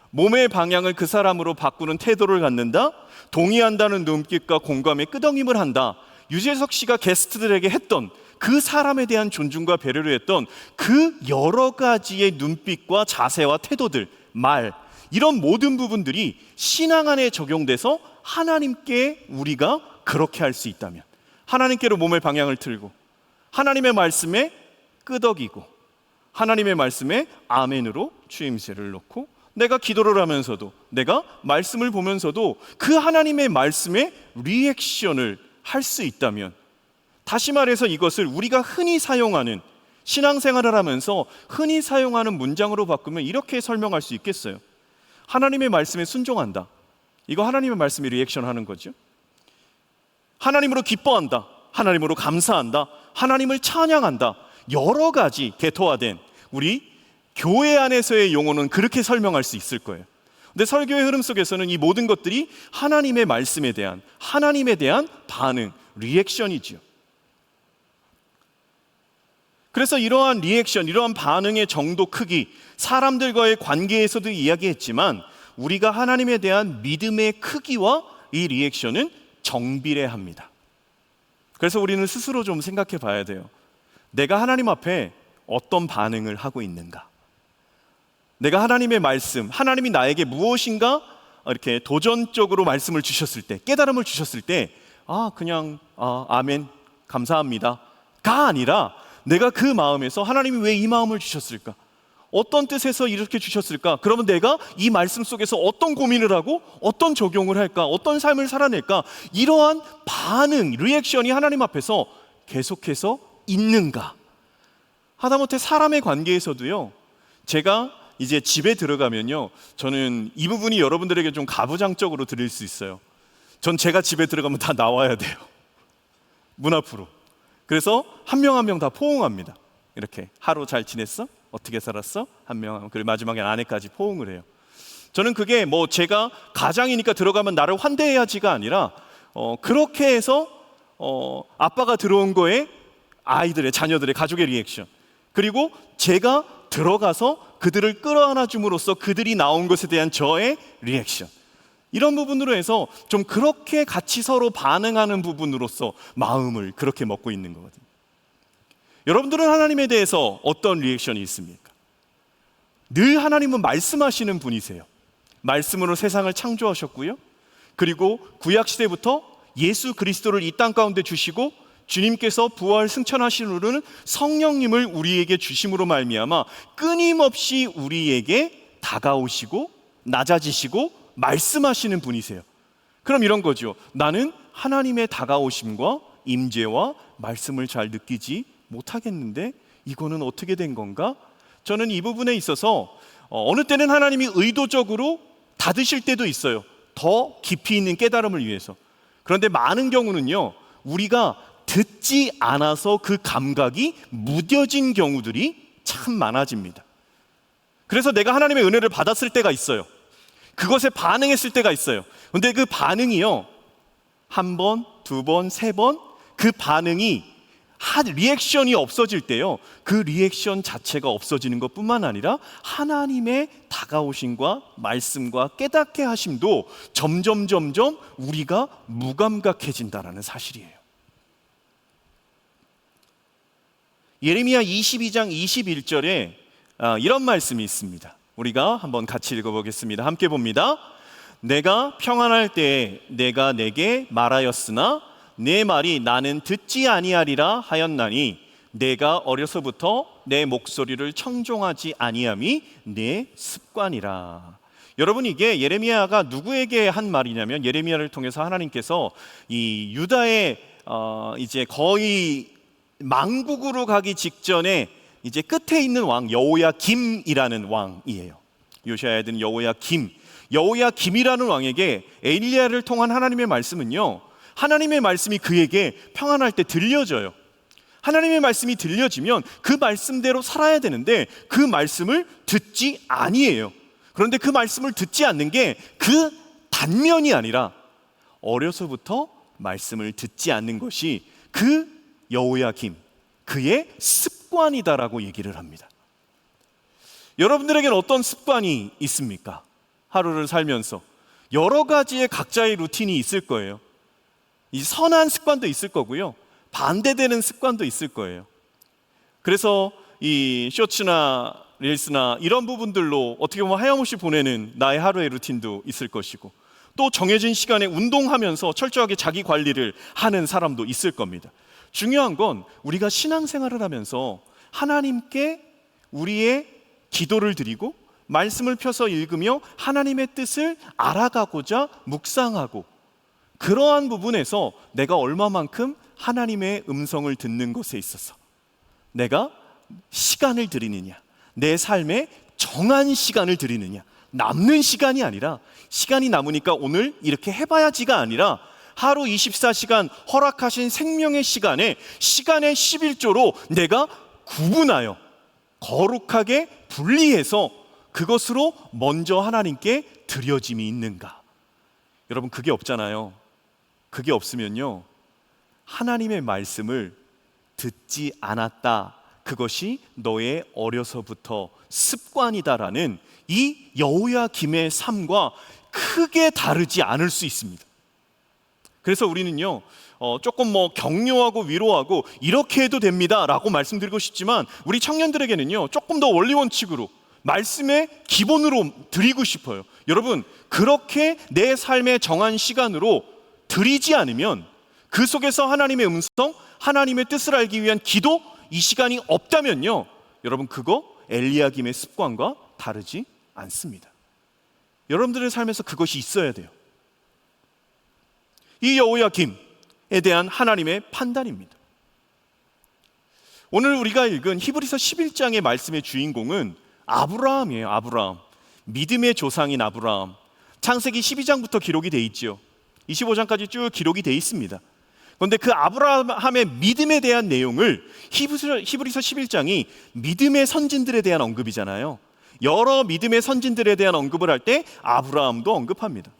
몸의 방향을 그 사람으로 바꾸는 태도를 갖는다. 동의한다는 눈빛과 공감에 끄덕임을 한다. 유재석 씨가 게스트들에게 했던 그 사람에 대한 존중과 배려를 했던 그 여러 가지의 눈빛과 자세와 태도들, 말, 이런 모든 부분들이 신앙 안에 적용돼서 하나님께 우리가 그렇게 할 수 있다면, 하나님께로 몸의 방향을 틀고 하나님의 말씀에 끄덕이고 하나님의 말씀에 아멘으로 추임새를 넣고 내가 기도를 하면서도 내가 말씀을 보면서도 그 하나님의 말씀에 리액션을 할 수 있다면, 다시 말해서 이것을 우리가 흔히 사용하는, 신앙생활을 하면서 흔히 사용하는 문장으로 바꾸면 이렇게 설명할 수 있겠어요. 하나님의 말씀에 순종한다. 이거 하나님의 말씀에 리액션 하는 거죠. 하나님으로 기뻐한다. 하나님으로 감사한다. 하나님을 찬양한다. 여러 가지 개토화된 우리 교회 안에서의 용어는 그렇게 설명할 수 있을 거예요. 근데 설교의 흐름 속에서는 이 모든 것들이 하나님의 말씀에 대한, 하나님에 대한 반응, 리액션이지요. 그래서 이러한 리액션, 이러한 반응의 정도, 크기, 사람들과의 관계에서도 이야기했지만 우리가 하나님에 대한 믿음의 크기와 이 리액션은 정비례합니다. 그래서 우리는 스스로 좀 생각해 봐야 돼요. 내가 하나님 앞에 어떤 반응을 하고 있는가? 내가 하나님의 말씀, 하나님이 나에게 무엇인가 이렇게 도전적으로 말씀을 주셨을 때, 깨달음을 주셨을 때 그냥 아멘, 감사합니다 가 아니라 내가 그 마음에서 하나님이 왜 이 마음을 주셨을까? 어떤 뜻에서 이렇게 주셨을까? 그러면 내가 이 말씀 속에서 어떤 고민을 하고 어떤 적용을 할까? 어떤 삶을 살아낼까? 이러한 반응, 리액션이 하나님 앞에서 계속해서 있는가? 하다못해 사람의 관계에서도요. 제가 이제 집에 들어가면요. 저는 이 부분이 여러분들에게 좀 가부장적으로 들릴 수 있어요. 전 제가 집에 들어가면 다 나와야 돼요. 문 앞으로. 그래서 한 명 한 명 다 포옹합니다. 이렇게 하루 잘 지냈어? 어떻게 살았어? 한 명, 그리고 마지막에 아내까지 포옹을 해요. 저는 그게 뭐 제가 가장이니까 들어가면 나를 환대해야지가 아니라 그렇게 해서 아빠가 들어온 거에 아이들의, 자녀들의, 가족의 리액션, 그리고 제가 들어가서 그들을 끌어안아 줌으로써 그들이 나온 것에 대한 저의 리액션, 이런 부분으로 해서 좀 그렇게 같이 서로 반응하는 부분으로서 마음을 그렇게 먹고 있는 거거든요. 여러분들은 하나님에 대해서 어떤 리액션이 있습니까? 늘 하나님은 말씀하시는 분이세요. 말씀으로 세상을 창조하셨고요. 그리고 구약시대부터 예수 그리스도를 이 땅 가운데 주시고 주님께서 부활 승천하신 후로는 성령님을 우리에게 주심으로 말미암아 끊임없이 우리에게 다가오시고 낮아지시고 말씀하시는 분이세요. 그럼 이런 거죠. 나는 하나님의 다가오심과 임재와 말씀을 잘 느끼지 못하겠는데 이거는 어떻게 된 건가? 저는 이 부분에 있어서 어느 때는 하나님이 의도적으로 닫으실 때도 있어요. 더 깊이 있는 깨달음을 위해서. 그런데 많은 경우는요, 우리가 듣지 않아서 그 감각이 무뎌진 경우들이 참 많아집니다. 그래서 내가 하나님의 은혜를 받았을 때가 있어요. 그것에 반응했을 때가 있어요. 근데 그 반응이요, 한 번, 두 번, 세 번, 그 반응이 리액션이 없어질 때요, 그 리액션 자체가 없어지는 것뿐만 아니라 하나님의 다가오심과 말씀과 깨닫게 하심도 점점 우리가 무감각해진다라는 사실이에요. 예레미야 22장 21절에 이런 말씀이 있습니다. 우리가 한번 같이 읽어보겠습니다. 함께 봅니다. 내가 평안할 때에 내가 내게 말하였으나 내 말이 나는 듣지 아니하리라 하였나니 내가 어려서부터 내 목소리를 청종하지 아니함이 내 습관이라. 여러분, 이게 예레미야가 누구에게 한 말이냐면, 예레미야를 통해서 하나님께서 이 유다의 이제 거의 망국으로 가기 직전에 이제 끝에 있는 왕 여호야김이라는 왕이에요. 요시야의 아들 여호야김이라는 왕에게 엘리야를 통한 하나님의 말씀은요, 하나님의 말씀이 그에게 평안할 때 들려져요. 하나님의 말씀이 들려지면 그 말씀대로 살아야 되는데 그 말씀을 듣지 아니해요. 그런데 그 말씀을 듣지 않는 게 그 단면이 아니라 어려서부터 말씀을 듣지 않는 것이 그 여호야김, 그의 습관이다라고 얘기를 합니다. 여러분들에게는 어떤 습관이 있습니까? 하루를 살면서 여러 가지의 각자의 루틴이 있을 거예요. 이 선한 습관도 있을 거고요, 반대되는 습관도 있을 거예요. 그래서 이 쇼츠나 릴스나 이런 부분들로 어떻게 보면 하염없이 보내는 나의 하루의 루틴도 있을 것이고, 또 정해진 시간에 운동하면서 철저하게 자기 관리를 하는 사람도 있을 겁니다. 중요한 건 우리가 신앙생활을 하면서 하나님께 우리의 기도를 드리고 말씀을 펴서 읽으며 하나님의 뜻을 알아가고자 묵상하고, 그러한 부분에서 내가 얼마만큼 하나님의 음성을 듣는 것에 있어서 내가 시간을 드리느냐, 내 삶에 정한 시간을 드리느냐, 남는 시간이 아니라 시간이 남으니까 오늘 이렇게 해봐야지가 아니라 하루 24시간 허락하신 생명의 시간에 시간의 11조로 내가 구분하여 거룩하게 분리해서 그것으로 먼저 하나님께 드려짐이 있는가? 여러분, 그게 없잖아요. 그게 없으면요, 하나님의 말씀을 듣지 않았다, 그것이 너의 어려서부터 습관이다라는 이 여호야김의 삶과 크게 다르지 않을 수 있습니다. 그래서 우리는요, 조금 격려하고 위로하고 이렇게 해도 됩니다 라고 말씀드리고 싶지만, 우리 청년들에게는요 조금 더 원리 원칙으로 말씀의 기본으로 드리고 싶어요. 여러분, 그렇게 내 삶의 정한 시간으로 드리지 않으면 그 속에서 하나님의 음성, 하나님의 뜻을 알기 위한 기도, 이 시간이 없다면요, 여러분 그거 엘리야김의 습관과 다르지 않습니다. 여러분들의 삶에서 그것이 있어야 돼요. 이 여호야김에 대한 하나님의 판단입니다. 오늘 우리가 읽은 히브리서 11장의 말씀의 주인공은 아브라함이에요. 아브라함, 믿음의 조상인 아브라함. 창세기 12장부터 기록이 돼 있지요. 25장까지 쭉 기록이 돼 있습니다. 그런데 그 아브라함의 믿음에 대한 내용을 히브리서 11장이 믿음의 선진들에 대한 언급이잖아요. 여러 믿음의 선진들에 대한 언급을 할 때 아브라함도 언급합니다.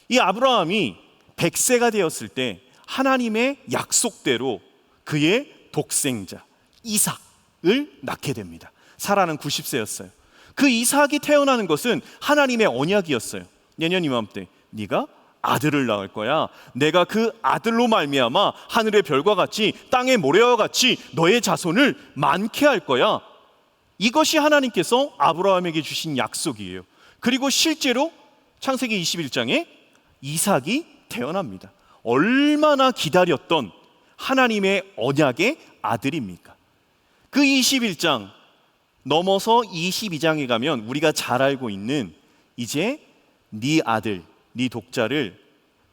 이 아브라함이 100세가 되었을 때 하나님의 약속대로 그의 독생자 이삭을 낳게 됩니다. 사라는 90세였어요. 그 이삭이 태어나는 것은 하나님의 언약이었어요. 내년 이맘때 네가 아들을 낳을 거야. 내가 그 아들로 말미암아 하늘의 별과 같이 땅의 모래와 같이 너의 자손을 많게 할 거야. 이것이 하나님께서 아브라함에게 주신 약속이에요. 그리고 실제로 창세기 21장에 이삭이 태어납니다. 얼마나 기다렸던 하나님의 언약의 아들입니까? 그 21장 넘어서 22장에 가면 우리가 잘 알고 있는 이제 네 아들, 네 독자를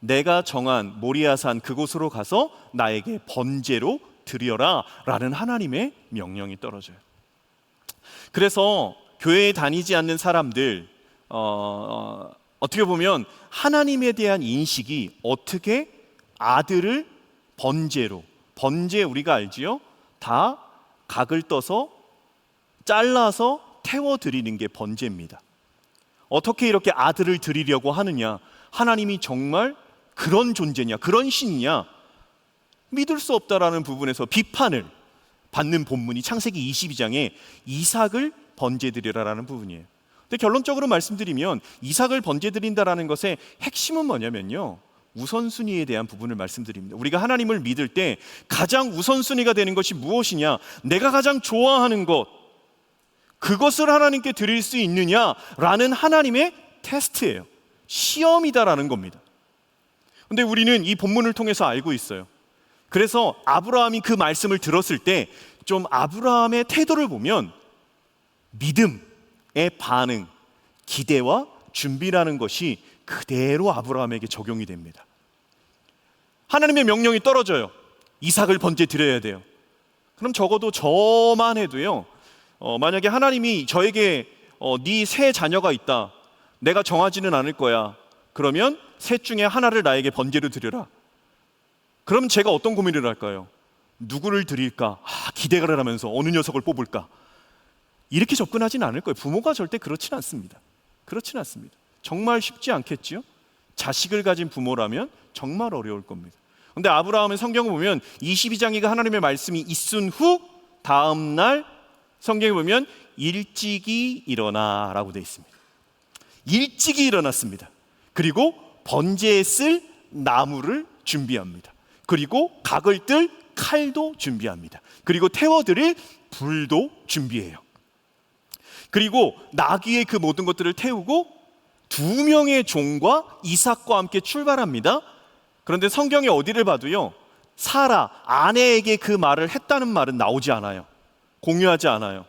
내가 정한 모리아산 그곳으로 가서 나에게 번제로 드려라 라는 하나님의 명령이 떨어져요. 그래서 교회에 다니지 않는 사람들 어떻게 보면 하나님에 대한 인식이 어떻게 아들을 번제로, 번제 우리가 알지요? 다 각을 떠서 잘라서 태워드리는 게 번제입니다. 어떻게 이렇게 아들을 드리려고 하느냐? 하나님이 정말 그런 존재냐? 그런 신이냐? 믿을 수 없다라는 부분에서 비판을 받는 본문이 창세기 22장에 이삭을 번제드리라라는 부분이에요. 근데 결론적으로 말씀드리면 이삭을 번제드린다라는 것의 핵심은 뭐냐면요, 우선순위에 대한 부분을 말씀드립니다. 우리가 하나님을 믿을 때 가장 우선순위가 되는 것이 무엇이냐? 내가 가장 좋아하는 것, 그것을 하나님께 드릴 수 있느냐라는 하나님의 테스트예요. 시험이다라는 겁니다. 근데 우리는 이 본문을 통해서 알고 있어요. 그래서 아브라함이 그 말씀을 들었을 때 좀 아브라함의 태도를 보면 믿음의 반응, 기대와 준비라는 것이 그대로 아브라함에게 적용이 됩니다. 하나님의 명령이 떨어져요. 이삭을 번제 드려야 돼요. 그럼 적어도 저만 해도요, 만약에 하나님이 저에게 네 세 자녀가 있다, 내가 정하지는 않을 거야, 그러면 셋 중에 하나를 나에게 번제로 드려라. 그럼 제가 어떤 고민을 할까요? 누구를 드릴까? 기대를 하면서 어느 녀석을 뽑을까? 이렇게 접근하진 않을 거예요. 부모가 절대 그렇진 않습니다. 그렇진 않습니다. 정말 쉽지 않겠지요? 자식을 가진 부모라면 정말 어려울 겁니다. 그런데 아브라함은 성경을 보면 22장에 하나님의 말씀이 있은 후 다음 날 성경에 보면 일찍이 일어나라고 되어 있습니다. 일찍이 일어났습니다. 그리고 번제에 쓸 나무를 준비합니다. 그리고 각을 뜰 칼도 준비합니다. 그리고 태워드릴 불도 준비해요. 그리고 나귀의 그 모든 것들을 태우고 2명의 종과 이삭과 함께 출발합니다. 그런데 성경에 어디를 봐도요, 사라 아내에게 그 말을 했다는 말은 나오지 않아요. 공유하지 않아요.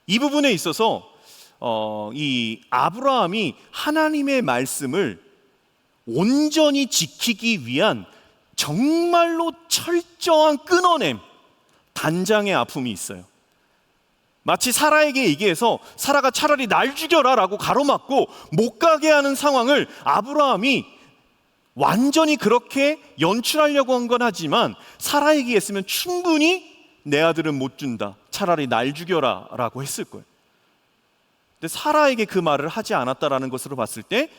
이 부분에 있어서 이 아브라함이 하나님의 말씀을 온전히 지키기 위한 정말로 철저한 끊어냄, 단장의 아픔이 있어요. 마치 사라에게 얘기해서 사라가 차라리 날 죽여라 라고 가로막고 못 가게 하는 상황을 아브라함이 완전히 그렇게 연출하려고 한 건 하지만 사라에게 했으면 충분히 내 아들은 못 준다, 차라리 날 죽여라 라고 했을 거예요. 근데 사라에게 그 말을 하지 않았다라는 것으로 봤을 때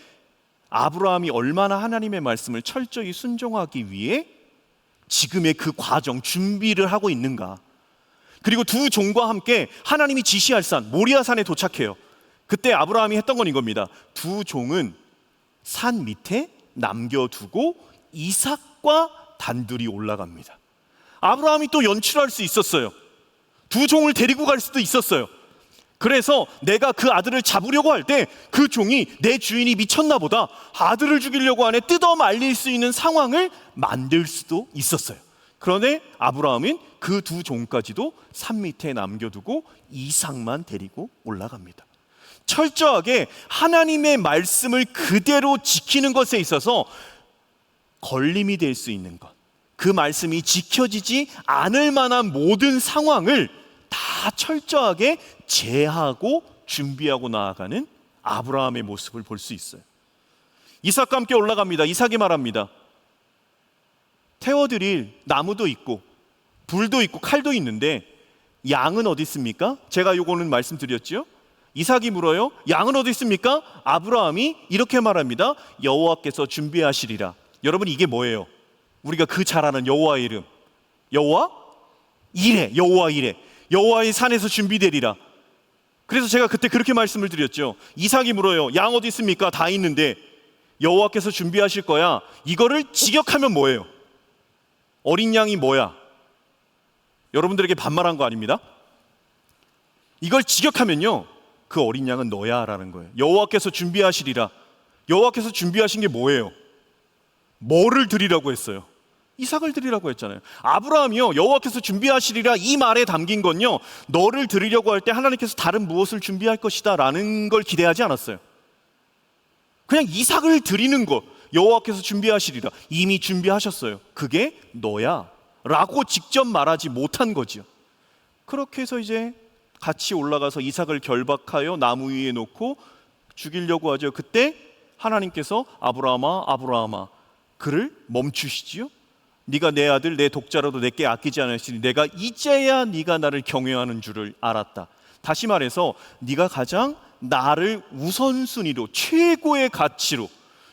아브라함이 얼마나 하나님의 말씀을 철저히 순종하기 위해 지금의 그 과정, 준비를 하고 있는가. 그리고 2 종과 함께 하나님이 지시할 산 모리아산에 도착해요. 그때 아브라함이 했던 건 이겁니다. 2 종은 산 밑에 남겨두고 이삭과 단둘이 올라갑니다. 아브라함이 또 연출할 수 있었어요. 2 종을 데리고 갈 수도 있었어요. 그래서 내가 그 아들을 잡으려고 할 때 그 종이 내 주인이 미쳤나 보다, 아들을 죽이려고 하네, 뜯어 말릴 수 있는 상황을 만들 수도 있었어요. 그런데 아브라함은 그 두 종까지도 산 밑에 남겨두고 이삭만 데리고 올라갑니다. 철저하게 하나님의 말씀을 그대로 지키는 것에 있어서 걸림이 될 수 있는 것, 그 말씀이 지켜지지 않을 만한 모든 상황을 다 철저하게 제하고 준비하고 나아가는 아브라함의 모습을 볼 수 있어요. 이삭과 함께 올라갑니다. 이삭이 말합니다. 태워드릴 나무도 있고 불도 있고 칼도 있는데 양은 어디 있습니까? 제가 요거는 말씀드렸죠. 이삭이 물어요. 양은 어디 있습니까? 아브라함이 이렇게 말합니다. 여호와께서 준비하시리라. 여러분, 이게 뭐예요? 우리가 그 잘 아는 여호와의 이름, 여호와 이레, 여호와 이레, 여호와의 산에서 준비되리라. 그래서 제가 그때 그렇게 말씀을 드렸죠. 이삭이 물어요. 양 어디 있습니까? 다 있는데 여호와께서 준비하실 거야. 이거를 직역하면 뭐예요? 어린 양이 뭐야? 여러분들에게 반말한 거 아닙니다. 이걸 직역하면요, 그 어린 양은 너야 라는 거예요. 여호와께서 준비하시리라. 여호와께서 준비하신 게 뭐예요? 뭐를 드리라고 했어요? 이삭을 드리라고 했잖아요. 아브라함이요, 여호와께서 준비하시리라 이 말에 담긴 건요, 너를 드리려고 할 때 하나님께서 다른 무엇을 준비할 것이다 라는 걸 기대하지 않았어요. 그냥 이삭을 드리는 것, 여호와께서 준비하시리라, 이미 준비하셨어요. 그게 너야 라고 직접 말하지 못한 거죠. 그렇게 해서 이제 같이 올라가서 이삭을 결박하여 나무 위에 놓고 죽이려고 하죠. 그때 하나님께서 아브라함아, 아브라함아, 그를 멈추시지요. 네가 내 아들 내 독자라도 내게 아끼지 않았으니 내가 이제야 네가 나를 경외하는 줄을 알았다. 다시 말해서 네가 가장 나를 우선순위로, 최고의 가치로,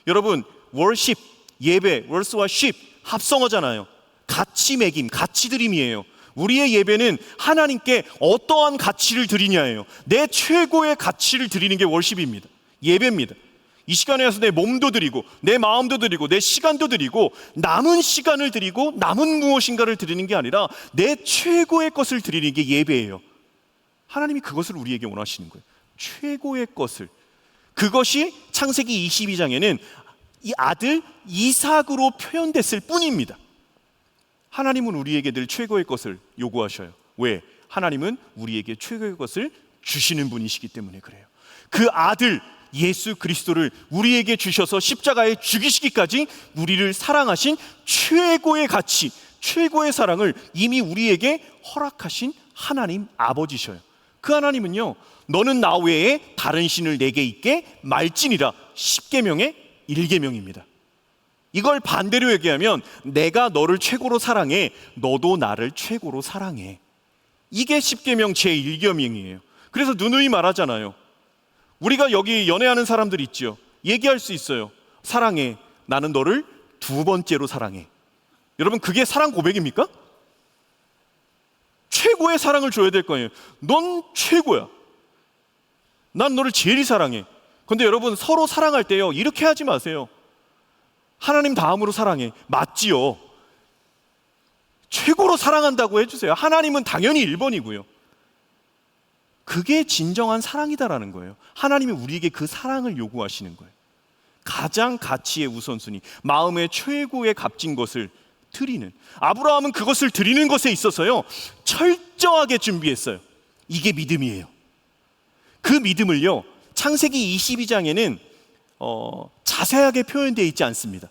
여러분 worship, 예배, worship와 ship 합성어잖아요. 가치 매김, 가치 드림이에요. 우리의 예배는 하나님께 어떠한 가치를 드리냐예요. 내 최고의 가치를 드리는 게 worship입니다. 예배입니다. 이 시간에 와서 내 몸도 드리고 내 마음도 드리고 내 시간도 드리고 남은 시간을 드리고 남은 무엇인가를 드리는 게 아니라 내 최고의 것을 드리는 게 예배예요. 하나님이 그것을 우리에게 원하시는 거예요. 최고의 것을. 그것이 창세기 22장에는 이 아들 이삭으로 표현됐을 뿐입니다. 하나님은 우리에게 늘 최고의 것을 요구하셔요. 왜? 하나님은 우리에게 최고의 것을 주시는 분이시기 때문에 그래요. 그 아들 예수 그리스도를 우리에게 주셔서 십자가에 죽이시기까지 우리를 사랑하신 최고의 가치, 최고의 사랑을 이미 우리에게 허락하신 하나님 아버지셔요. 그 하나님은요, 너는 나 외에 다른 신을 내게 있게 말지니라, 10계명의 1계명입니다. 이걸 반대로 얘기하면 내가 너를 최고로 사랑해, 너도 나를 최고로 사랑해. 이게 10계명 제1계명이에요. 그래서 누누이 말하잖아요. 우리가 여기 연애하는 사람들 있죠. 얘기할 수 있어요. 사랑해, 나는 너를 2번째로 사랑해. 여러분, 그게 사랑 고백입니까? 최고의 사랑을 줘야 될 거예요. 넌 최고야. 난 너를 제일 사랑해. 근데 여러분, 서로 사랑할 때요, 이렇게 하지 마세요. 하나님 다음으로 사랑해. 맞지요? 최고로 사랑한다고 해주세요. 하나님은 당연히 1번이고요. 그게 진정한 사랑이다라는 거예요. 하나님이 우리에게 그 사랑을 요구하시는 거예요. 가장 가치의 우선순위, 마음의 최고의 값진 것을 드리는. 아브라함은 그것을 드리는 것에 있어서요, 철저하게 준비했어요. 이게 믿음이에요. 그 믿음을요, 창세기 22장에는 자세하게 표현되어 있지 않습니다.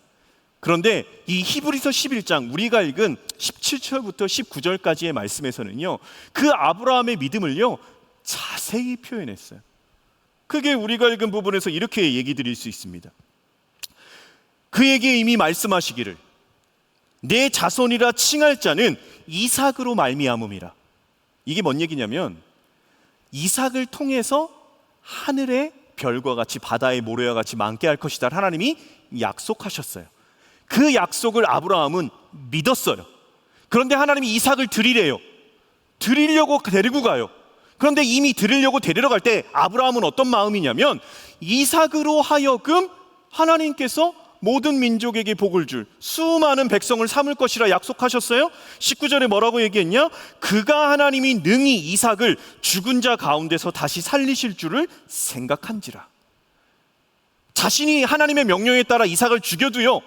그런데 이 히브리서 11장, 우리가 읽은 17절부터 19절까지의 말씀에서는요, 그 아브라함의 믿음을요 자세히 표현했어요. 그게 우리가 읽은 부분에서 이렇게 얘기 드릴 수 있습니다. 그에게 이미 말씀하시기를 내 자손이라 칭할 자는 이삭으로 말미암음이라. 이게 뭔 얘기냐면, 이삭을 통해서 하늘의 별과 같이 바다의 모래와 같이 많게 할 것이다 하나님이 약속하셨어요. 그 약속을 아브라함은 믿었어요. 그런데 하나님이 이삭을 드리래요. 드리려고 데리고 가요. 그런데 이미 드리려고 데리러 갈 때 아브라함은 어떤 마음이냐면, 이삭으로 하여금 하나님께서 모든 민족에게 복을 줄 수많은 백성을 삼을 것이라 약속하셨어요. 19절에 뭐라고 얘기했냐? 그가 하나님이 능히 이삭을 죽은 자 가운데서 다시 살리실 줄을 생각한지라. 자신이 하나님의 명령에 따라 이삭을 죽여도요,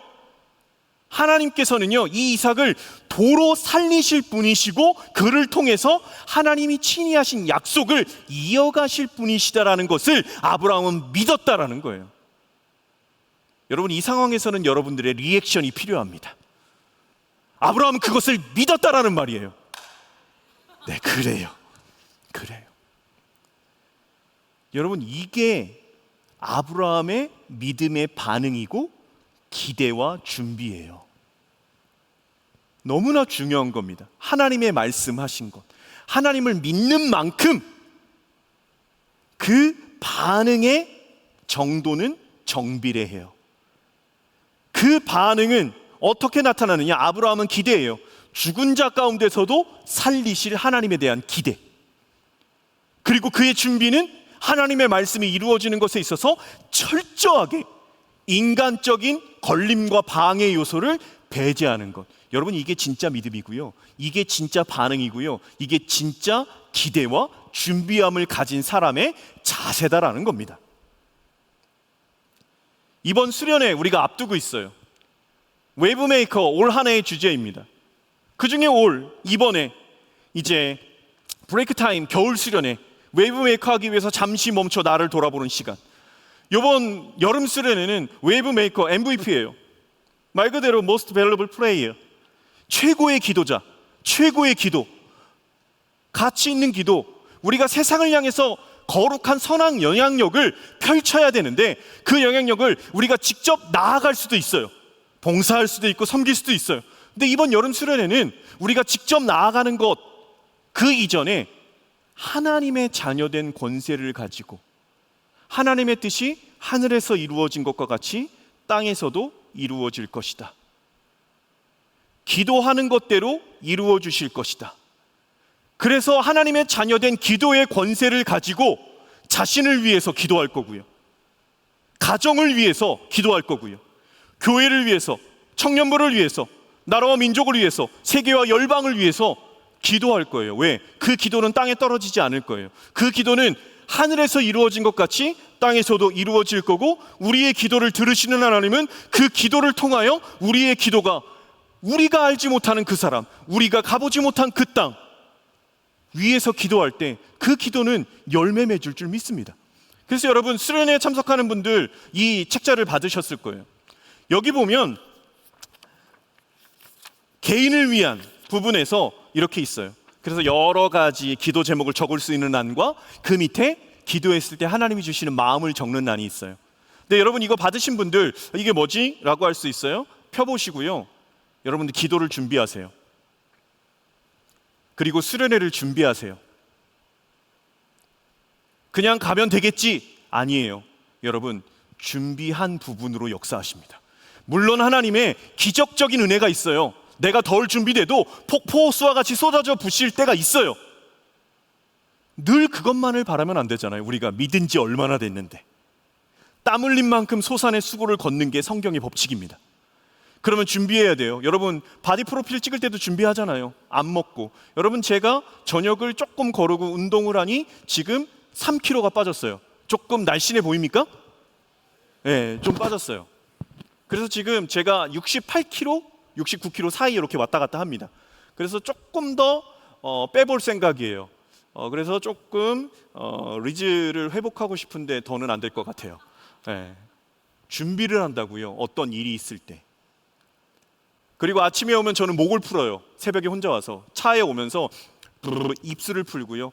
하나님께서는요, 이 이삭을 도로 살리실 분이시고 그를 통해서 하나님이 친히 하신 약속을 이어가실 분이시다라는 것을 아브라함은 믿었다라는 거예요. 여러분, 이 상황에서는 여러분들의 리액션이 필요합니다. 아브라함은 그것을 믿었다라는 말이에요. 네, 그래요. 여러분, 이게 아브라함의 믿음의 반응이고 기대와 준비예요. 너무나 중요한 겁니다. 하나님의 말씀하신 것, 하나님을 믿는 만큼 그 반응의 정도는 정비례해요. 그 반응은 어떻게 나타나느냐? 아브라함은 기대예요. 죽은 자 가운데서도 살리실 하나님에 대한 기대. 그리고 그의 준비는 하나님의 말씀이 이루어지는 것에 있어서 철저하게 인간적인 걸림과 방해 요소를 배제하는 것. 여러분, 이게 진짜 믿음이고요. 이게 진짜 반응이고요. 이게 진짜 기대와 준비함을 가진 사람의 자세다라는 겁니다. 이번 수련회 우리가 앞두고 있어요. 웨이브메이커 올 한 해의 주제입니다. 그 중에 이번에 이제 브레이크 타임 겨울 수련회, 웨이브메이커 하기 위해서 잠시 멈춰 나를 돌아보는 시간. 이번 여름 수련회는 웨이브메이커 MVP예요. 말 그대로 Most Valuable Player, 최고의 기도자, 최고의 기도, 가치 있는 기도. 우리가 세상을 향해서 거룩한 선한 영향력을 펼쳐야 되는데 그 영향력을 우리가 직접 나아갈 수도 있어요. 봉사할 수도 있고 섬길 수도 있어요. 근데 이번 여름 수련회는 우리가 직접 나아가는 것 그 이전에 하나님의 자녀된 권세를 가지고 하나님의 뜻이 하늘에서 이루어진 것과 같이 땅에서도 이루어질 것이다. 기도하는 것대로 이루어 주실 것이다. 그래서 하나님의 자녀된 기도의 권세를 가지고 자신을 위해서 기도할 거고요. 가정을 위해서 기도할 거고요. 교회를 위해서, 청년부를 위해서, 나라와 민족을 위해서, 세계와 열방을 위해서 기도할 거예요. 왜? 그 기도는 땅에 떨어지지 않을 거예요. 그 기도는 하늘에서 이루어진 것 같이 땅에서도 이루어질 거고, 우리의 기도를 들으시는 하나님은 그 기도를 통하여 우리의 기도가 우리가 알지 못하는 그 사람, 우리가 가보지 못한 그 땅 위에서 기도할 때 그 기도는 열매 맺을 줄 믿습니다. 그래서 여러분, 수련회에 참석하는 분들 이 책자를 받으셨을 거예요. 여기 보면 개인을 위한 부분에서 이렇게 있어요. 그래서 여러 가지 기도 제목을 적을 수 있는 란과 그 밑에 기도했을 때 하나님이 주시는 마음을 적는 란이 있어요. 근데 여러분, 이거 받으신 분들 이게 뭐지? 라고 할 수 있어요. 펴보시고요. 여러분들 기도를 준비하세요. 그리고 수련회를 준비하세요. 그냥 가면 되겠지? 아니에요. 여러분, 준비한 부분으로 역사하십니다. 물론 하나님의 기적적인 은혜가 있어요. 내가 덜 준비돼도 폭포수와 같이 쏟아져 부실 때가 있어요. 늘 그것만을 바라면 안 되잖아요. 우리가 믿은 지 얼마나 됐는데. 땀 흘린 만큼 솟아낸 수고를 걷는 게 성경의 법칙입니다. 그러면 준비해야 돼요. 여러분, 바디 프로필 찍을 때도 준비하잖아요. 안 먹고. 여러분, 제가 저녁을 조금 거르고 운동을 하니 지금 3kg가 빠졌어요. 조금 날씬해 보입니까? 네, 좀 빠졌어요. 그래서 지금 제가 68kg, 69kg 사이 이렇게 왔다 갔다 합니다. 그래서 조금 더 빼볼 생각이에요. 그래서 조금 리즈를 회복하고 싶은데 더는 안 될 것 같아요. 네. 준비를 한다고요. 어떤 일이 있을 때. 그리고 아침에 오면 저는 목을 풀어요. 새벽에 혼자 와서 차에 오면서 입술을 풀고요.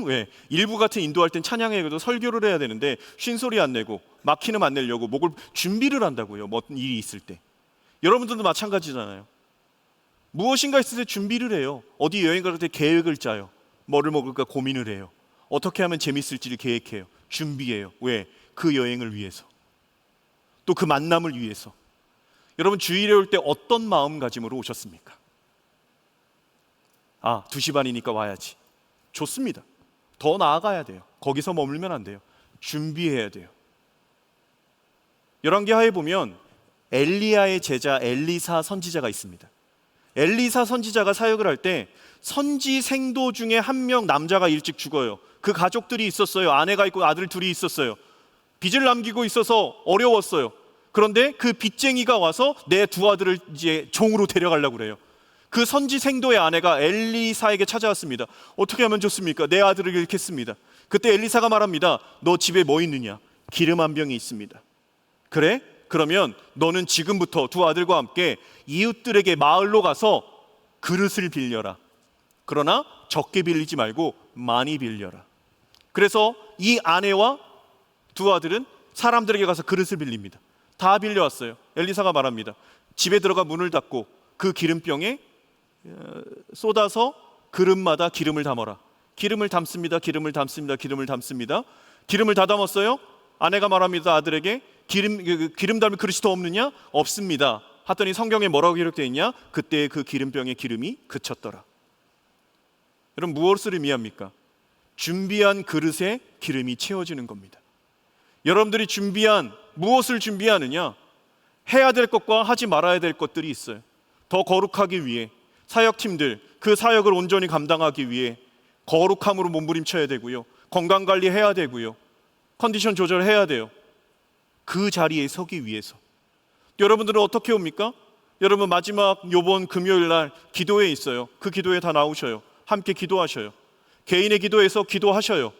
왜? 일부 같은 인도할 땐 찬양회에도 설교를 해야 되는데 쉰소리 안 내고 막히는 안 내려고 목을 준비를 한다고요. 뭐 어떤 일이 있을 때. 여러분들도 마찬가지잖아요. 무엇인가 있을 때 준비를 해요. 어디 여행 갈 때 계획을 짜요. 뭐를 먹을까 고민을 해요. 어떻게 하면 재밌을지를 계획해요. 준비해요. 왜? 그 여행을 위해서. 또 그 만남을 위해서. 여러분, 주일에 올 때 어떤 마음가짐으로 오셨습니까? 2시 반이니까 와야지. 좋습니다. 더 나아가야 돼요. 거기서 머물면 안 돼요. 준비해야 돼요. 열왕기하에 보면 엘리야의 제자 엘리사 선지자가 있습니다. 엘리사 선지자가 사역을 할 때 선지 생도 중에 한 명 남자가 일찍 죽어요. 그 가족들이 있었어요. 아내가 있고 아들 둘이 있었어요. 빚을 남기고 있어서 어려웠어요. 그런데 그 빚쟁이가 와서 내 두 아들을 이제 종으로 데려가려고 그래요. 그 선지 생도의 아내가 엘리사에게 찾아왔습니다. 어떻게 하면 좋습니까? 내 아들을 잃겠습니다. 그때 엘리사가 말합니다. 너 집에 뭐 있느냐? 기름 한 병이 있습니다. 그래? 그러면 너는 지금부터 두 아들과 함께 이웃들에게 마을로 가서 그릇을 빌려라. 그러나 적게 빌리지 말고 많이 빌려라. 그래서 이 아내와 두 아들은 사람들에게 가서 그릇을 빌립니다. 다 빌려왔어요. 엘리사가 말합니다. 집에 들어가 문을 닫고 그 기름병에 쏟아서 그릇마다 기름을 담아라. 기름을 담습니다. 기름을 담습니다. 기름을 담습니다. 기름을 다 담았어요. 아내가 말합니다. 아들에게 기름 담을 그릇이 더 없느냐? 없습니다. 하더니 성경에 뭐라고 기록되어 있냐? 그때 그 기름병의 기름이 그쳤더라. 여러분, 무엇을 의미합니까? 준비한 그릇에 기름이 채워지는 겁니다. 여러분들이 무엇을 준비하느냐? 해야 될 것과 하지 말아야 될 것들이 있어요. 더 거룩하기 위해 사역팀들 그 사역을 온전히 감당하기 위해 거룩함으로 몸부림쳐야 되고요. 건강관리해야 되고요. 컨디션 조절해야 돼요. 그 자리에 서기 위해서. 여러분들은 어떻게 옵니까? 여러분 마지막 요번 금요일 날 기도회 있어요. 그 기도회 다 나오셔요. 함께 기도하셔요. 개인의 기도에서 기도하셔요.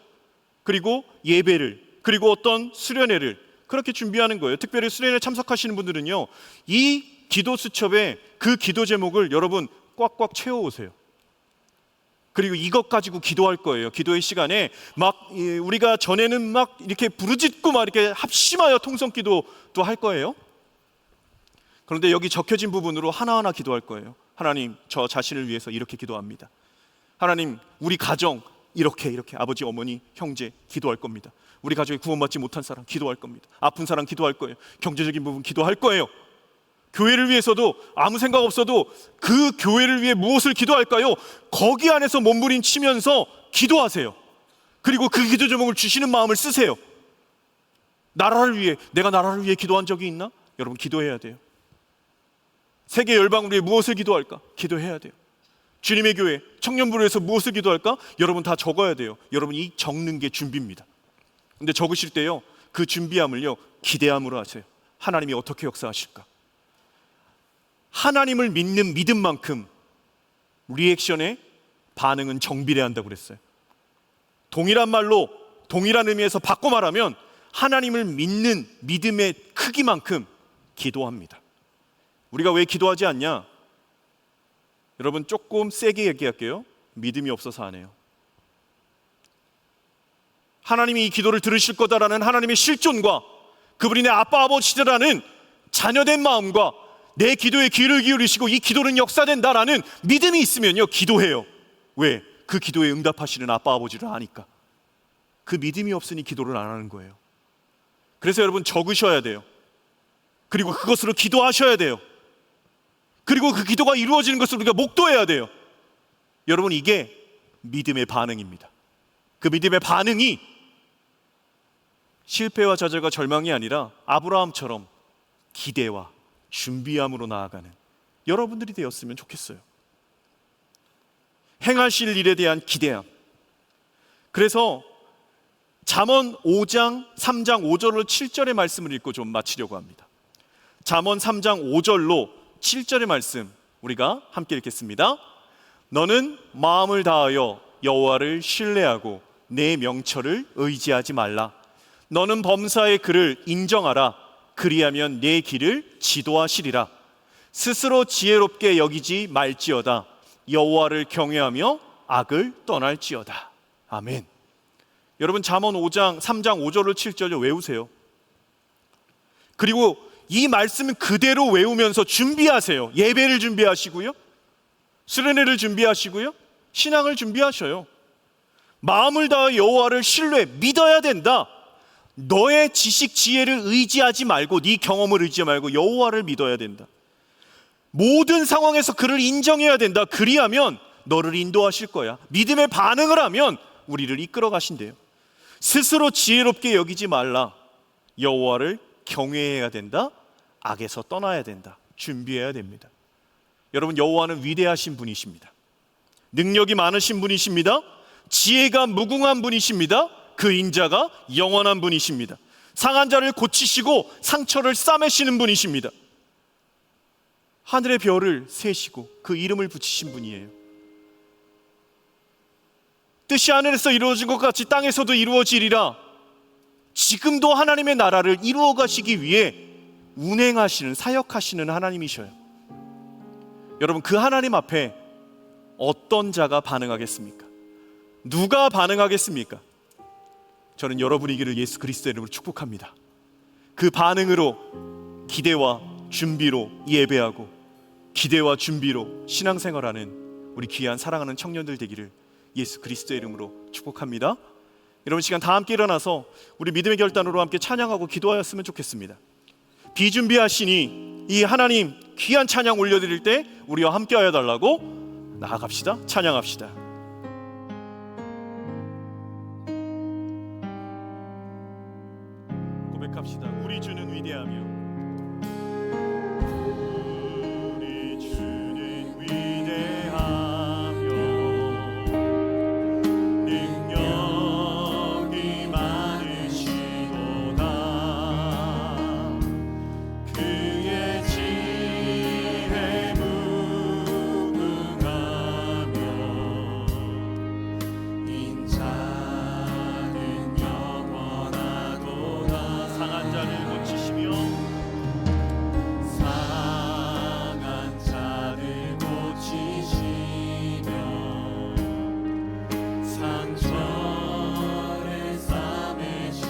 그리고 예배를, 그리고 어떤 수련회를 그렇게 준비하는 거예요. 특별히 수련회 참석하시는 분들은요, 이 기도 수첩에 그 기도 제목을 여러분 꽉꽉 채워오세요. 그리고 이것 가지고 기도할 거예요. 기도의 시간에 막 우리가 전에는 막 이렇게 부르짖고 막 이렇게 합심하여 통성기도도 할 거예요. 그런데 여기 적혀진 부분으로 하나하나 기도할 거예요. 하나님, 저 자신을 위해서 이렇게 기도합니다. 하나님, 우리 가정 이렇게 아버지, 어머니, 형제 기도할 겁니다. 우리 가족에 구원받지 못한 사람 기도할 겁니다. 아픈 사람 기도할 거예요. 경제적인 부분 기도할 거예요. 교회를 위해서도 아무 생각 없어도 그 교회를 위해 무엇을 기도할까요? 거기 안에서 몸부림치면서 기도하세요. 그리고 그 기도 제목을 주시는 마음을 쓰세요. 나라를 위해, 내가 나라를 위해 기도한 적이 있나? 여러분 기도해야 돼요. 세계 열방을 위해 무엇을 기도할까? 기도해야 돼요. 주님의 교회, 청년부를 위해서 무엇을 기도할까? 여러분 다 적어야 돼요. 여러분 이 적는 게 준비입니다. 근데 적으실 때요, 그 준비함을요 기대함으로 하세요. 하나님이 어떻게 역사하실까? 하나님을 믿는 믿음만큼 리액션의 반응은 정비례 한다고 그랬어요. 동일한 말로 동일한 의미에서 바꿔 말하면 하나님을 믿는 믿음의 크기만큼 기도합니다. 우리가 왜 기도하지 않냐? 여러분 조금 세게 얘기할게요. 믿음이 없어서 안 해요. 하나님이 이 기도를 들으실 거다라는 하나님의 실존과 그분이 내 아빠 아버지라는 자녀된 마음과 내 기도에 귀를 기울이시고 이 기도는 역사된다라는 믿음이 있으면요 기도해요. 왜? 그 기도에 응답하시는 아빠 아버지를 아니까. 그 믿음이 없으니 기도를 안 하는 거예요. 그래서 여러분 적으셔야 돼요. 그리고 그것으로 기도하셔야 돼요. 그리고 그 기도가 이루어지는 것을 우리가 목도해야 돼요. 여러분 이게 믿음의 반응입니다. 그 믿음의 반응이 실패와 좌절과 절망이 아니라 아브라함처럼 기대와 준비함으로 나아가는 여러분들이 되었으면 좋겠어요. 행하실 일에 대한 기대함. 그래서 잠언 5장 3장 5절로 7절의 말씀을 읽고 좀 마치려고 합니다. 잠언 3장 5절로 7절의 말씀 우리가 함께 읽겠습니다. 너는 마음을 다하여 여호와를 신뢰하고 내 명철을 의지하지 말라. 너는 범사의 글을 인정하라. 그리하면 내 길을 지도하시리라. 스스로 지혜롭게 여기지 말지어다. 여호와를 경외하며 악을 떠날지어다. 아멘. 여러분 잠언 5장 3장 5절로 7절을 외우세요. 그리고 이 말씀은 그대로 외우면서 준비하세요. 예배를 준비하시고요, 수련회를 준비하시고요, 신앙을 준비하셔요. 마음을 다해 여호와를 신뢰, 믿어야 된다. 너의 지식 지혜를 의지하지 말고, 네 경험을 의지하지 말고 여호와를 믿어야 된다. 모든 상황에서 그를 인정해야 된다. 그리하면 너를 인도하실 거야. 믿음의 반응을 하면 우리를 이끌어 가신대요. 스스로 지혜롭게 여기지 말라. 여호와를 경외해야 된다. 악에서 떠나야 된다. 준비해야 됩니다. 여러분 여호와는 위대하신 분이십니다. 능력이 많으신 분이십니다. 지혜가 무궁한 분이십니다. 그 인자가 영원한 분이십니다. 상한 자를 고치시고 상처를 싸매시는 분이십니다. 하늘의 별을 세시고 그 이름을 붙이신 분이에요. 뜻이 하늘에서 이루어진 것 같이 땅에서도 이루어지리라. 지금도 하나님의 나라를 이루어 가시기 위해 운행하시는, 사역하시는 하나님이셔요. 여러분, 그 하나님 앞에 어떤 자가 반응하겠습니까? 누가 반응하겠습니까? 저는 여러분이기를 예수 그리스도의 이름으로 축복합니다. 그 반응으로 기대와 준비로 예배하고 기대와 준비로 신앙생활하는 우리 귀한 사랑하는 청년들 되기를 예수 그리스도의 이름으로 축복합니다. 여러분, 시간 다 함께 일어나서 우리 믿음의 결단으로 함께 찬양하고 기도하였으면 좋겠습니다. 비준비하시니 이 하나님 귀한 찬양 올려드릴 때 우리와 함께 하여 달라고 나아갑시다. 찬양합시다. 고백합시다. 우리 주는 위대하며 우리 주는 위대하며 능력이 많으시도다. 그의 지혜 무궁하며 인자는 영원하도다. 상한 자를 고치시며 상한 자를 고치시며 상처를 싸매시도다.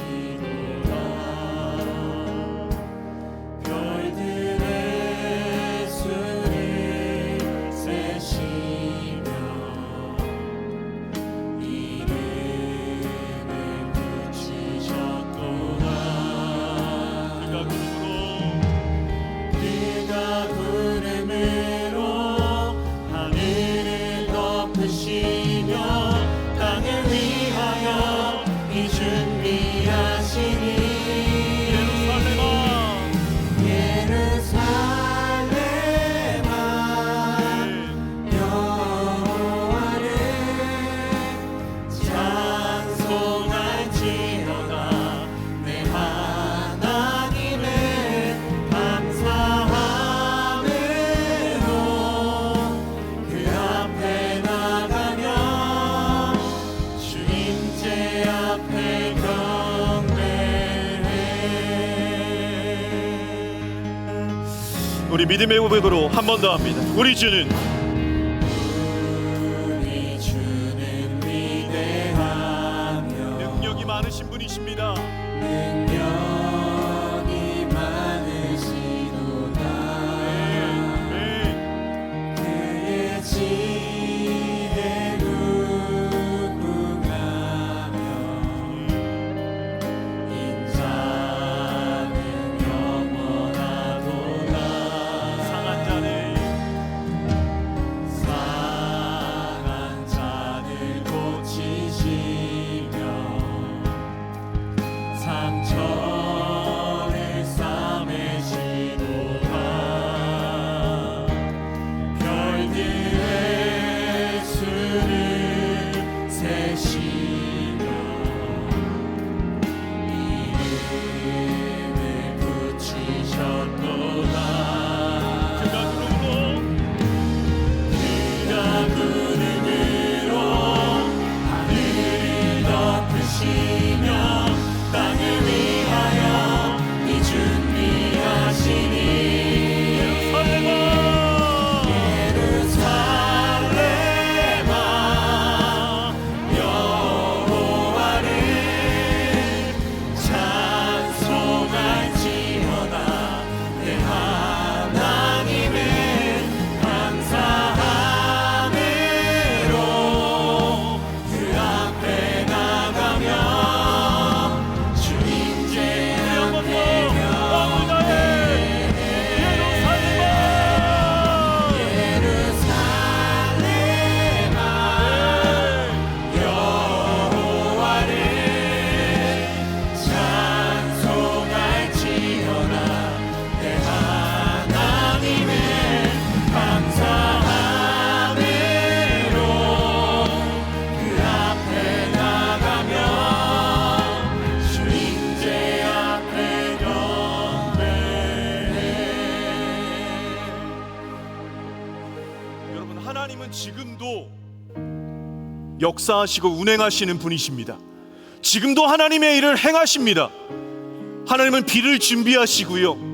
별들의 수를 세시며 이름을 붙이셨도다. 그가 구름으로 하늘을 덮으시며 땅을 위하여 이 준비하시니 예루살렘아 여호와를 찬송할지어다. 내 하나님을 감사함으로 그 앞에 나가며 주님께 앞에 경배해. 우리 믿음의 고백으로 한 번 더 합니다. 우리 주는 위대하며 능력이 많으신 분이십니다. 능력이 많으시도다. 그의 지혜 무궁하며 인자는 영원하도다. 상한 자를 여러분, 하나님은 지금도 역사하시고 운행하시는 분이십니다. 지금도 하나님의 일을 행하십니다. 하나님은 비를 준비하시고요,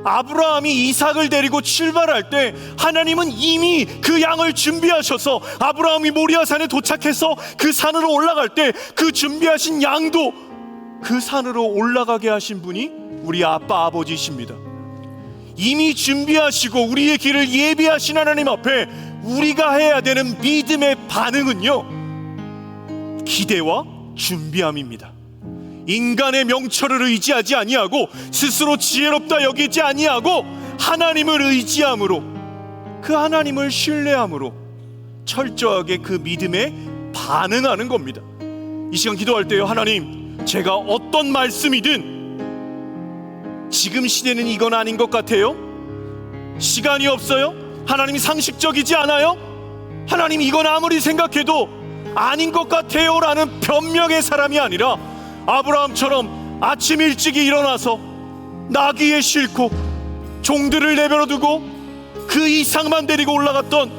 아브라함이 이삭을 데리고 출발할 때 하나님은 이미 그 양을 준비하셔서 아브라함이 모리아산에 도착해서 그 산으로 올라갈 때 그 준비하신 양도 그 산으로 올라가게 하신 분이 우리 아빠 아버지이십니다. 이미 준비하시고 우리의 길을 예비하신 하나님 앞에 우리가 해야 되는 믿음의 반응은요, 기대와 준비함입니다. 인간의 명철을 의지하지 아니하고 스스로 지혜롭다 여기지 아니하고 하나님을 의지함으로, 그 하나님을 신뢰함으로 철저하게 그 믿음에 반응하는 겁니다. 이 시간 기도할 때요, 하나님, 제가 어떤 말씀이든 지금 시대는 이건 아닌 것 같아요, 시간이 없어요, 하나님이 상식적이지 않아요, 하나님 이건 아무리 생각해도 아닌 것 같아요 라는 변명의 사람이 아니라 아브라함처럼 아침 일찍이 일어나서 나귀에 싣고 종들을 내버려 두고 그 이상만 데리고 올라갔던,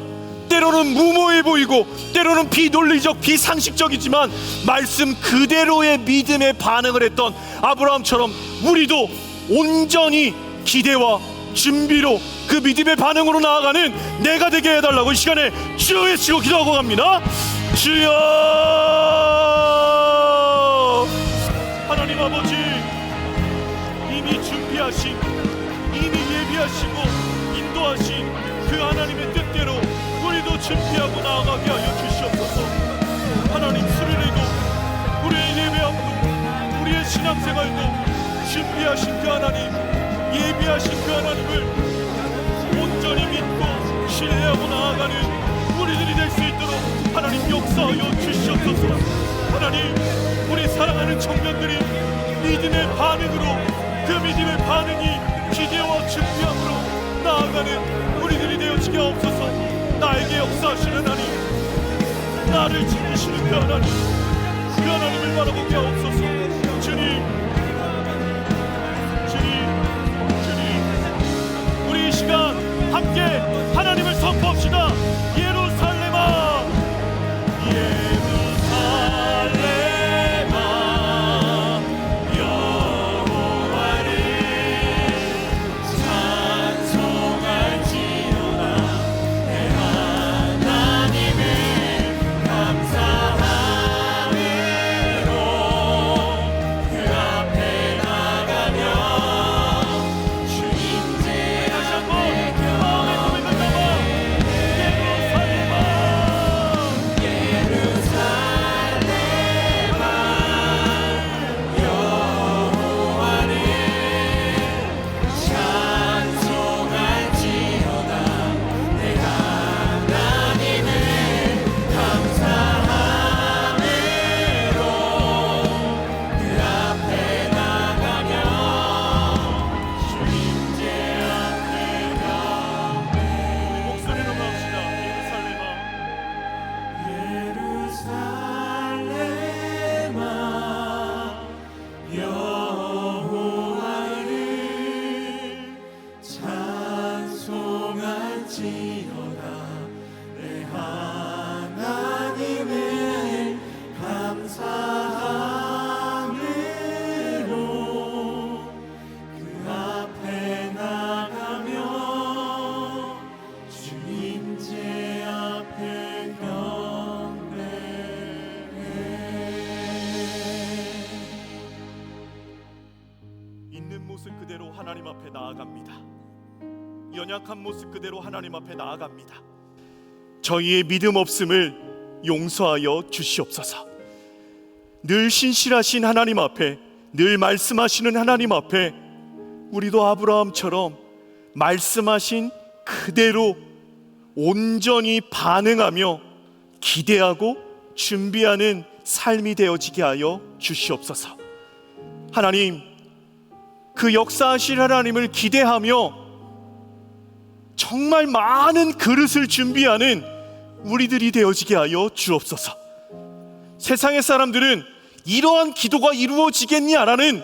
때로는 무모해 보이고 때로는 비논리적 비상식적이지만 말씀 그대로의 믿음의 반응을 했던 아브라함처럼 우리도 온전히 기대와 준비로 그 믿음의 반응으로 나아가는 내가 되게 해달라고 이 시간에 주여 외치고 기도하고 갑니다. 주여, 하나님 아버지, 이미 준비하신, 이미 예비하시고 인도하신 그 하나님의 뜻대로 우리도 준비하고 나아가게 하여 주시옵소서. 하나님, 수련회도 우리의 예배함도 우리의 신앙생활도 준비하신 그 하나님, 예비하신 그 하나님을 온전히 믿고 신뢰하고 나아가는 우리들이 될 수 있도록 하나님 역사하여 주시옵소서. 하나님, 우리 사랑하는 청년들이 믿음의 반응으로, 그 믿음의 반응이 기대와 준비함으로 나아가는 우리들이 되어지게 하옵소서. 나에게 역사하시는 하나님, 나를 지키시는 그 하나님, 그 하나님을 바라보게 하옵소서. 주님, 우리 이 시간 함께 하나님을 선포합시다. 예루살렘아, 예루살렘아, 여호와를 찬송할지어다. 내 하나님을 감사함으로 그 앞에 나가며 주님께 다시 한번 마음의 고백을 담아 목소리로 나옵시다. 예루살렘아, 여호와를 찬송할지어다. 내 하나님을 감사함으로 그 앞에 나가며 주님제 앞에 경배해. 있는 모습 그대로 하나님 앞에 나아갑니다. 연약한 모습 그대로 하나님 앞에 나아갑니다. 저희의 믿음 없음을 용서하여 주시옵소서. 늘 신실하신 하나님 앞에, 늘 말씀하시는 하나님 앞에 우리도 아브라함처럼 말씀하신 그대로 온전히 반응하며 기대하고 준비하는 삶이 되어지게 하여 주시옵소서. 하나님, 그 역사하실 하나님을 기대하며 정말 많은 그릇을 준비하는 우리들이 되어지게 하여 주옵소서. 세상의 사람들은 이러한 기도가 이루어지겠냐라는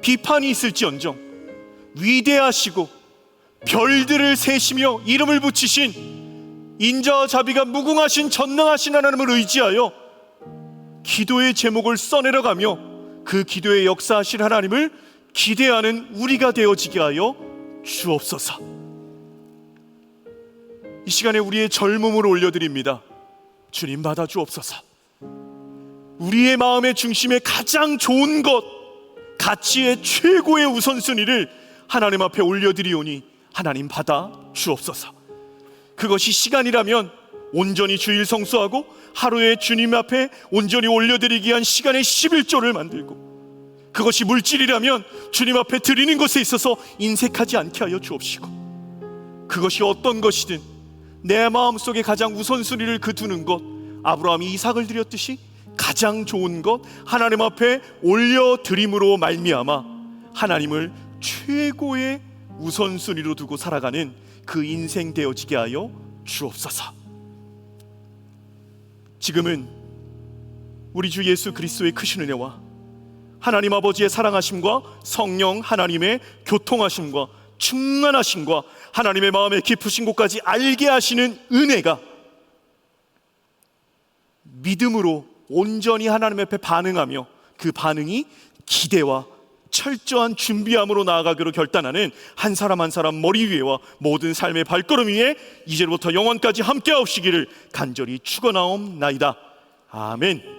비판이 있을지언정 위대하시고 별들을 세시며 이름을 붙이신 인자와 자비가 무궁하신 전능하신 하나님을 의지하여 기도의 제목을 써내려가며 그 기도에 역사하실 하나님을 기대하는 우리가 되어지게 하여 주옵소서. 이 시간에 우리의 젊음을 올려드립니다. 주님 받아 주옵소서. 우리의 마음의 중심에 가장 좋은 것, 가치의 최고의 우선순위를 하나님 앞에 올려드리오니 하나님 받아 주옵소서. 그것이 시간이라면 온전히 주일 성수하고 하루에 주님 앞에 온전히 올려드리기 위한 시간의 11조를 만들고, 그것이 물질이라면 주님 앞에 드리는 것에 있어서 인색하지 않게 하여 주옵시고, 그것이 어떤 것이든 내 마음속에 가장 우선순위를 두는 것, 아브라함이 이삭을 드렸듯이 가장 좋은 것 하나님 앞에 올려드림으로 말미암아 하나님을 최고의 우선순위로 두고 살아가는 그 인생 되어지게 하여 주옵소서. 지금은 우리 주 예수 그리스도의 크신 은혜와 하나님 아버지의 사랑하심과 성령 하나님의 교통하심과 충만하심과 하나님의 마음의 깊으신 곳까지 알게 하시는 은혜가 믿음으로 온전히 하나님 앞에 반응하며 그 반응이 기대와 철저한 준비함으로 나아가기로 결단하는 한 사람 한 사람 머리 위에와 모든 삶의 발걸음 위에 이제부터 영원까지 함께 하옵시기를 간절히 축원하옵나이다. 아멘.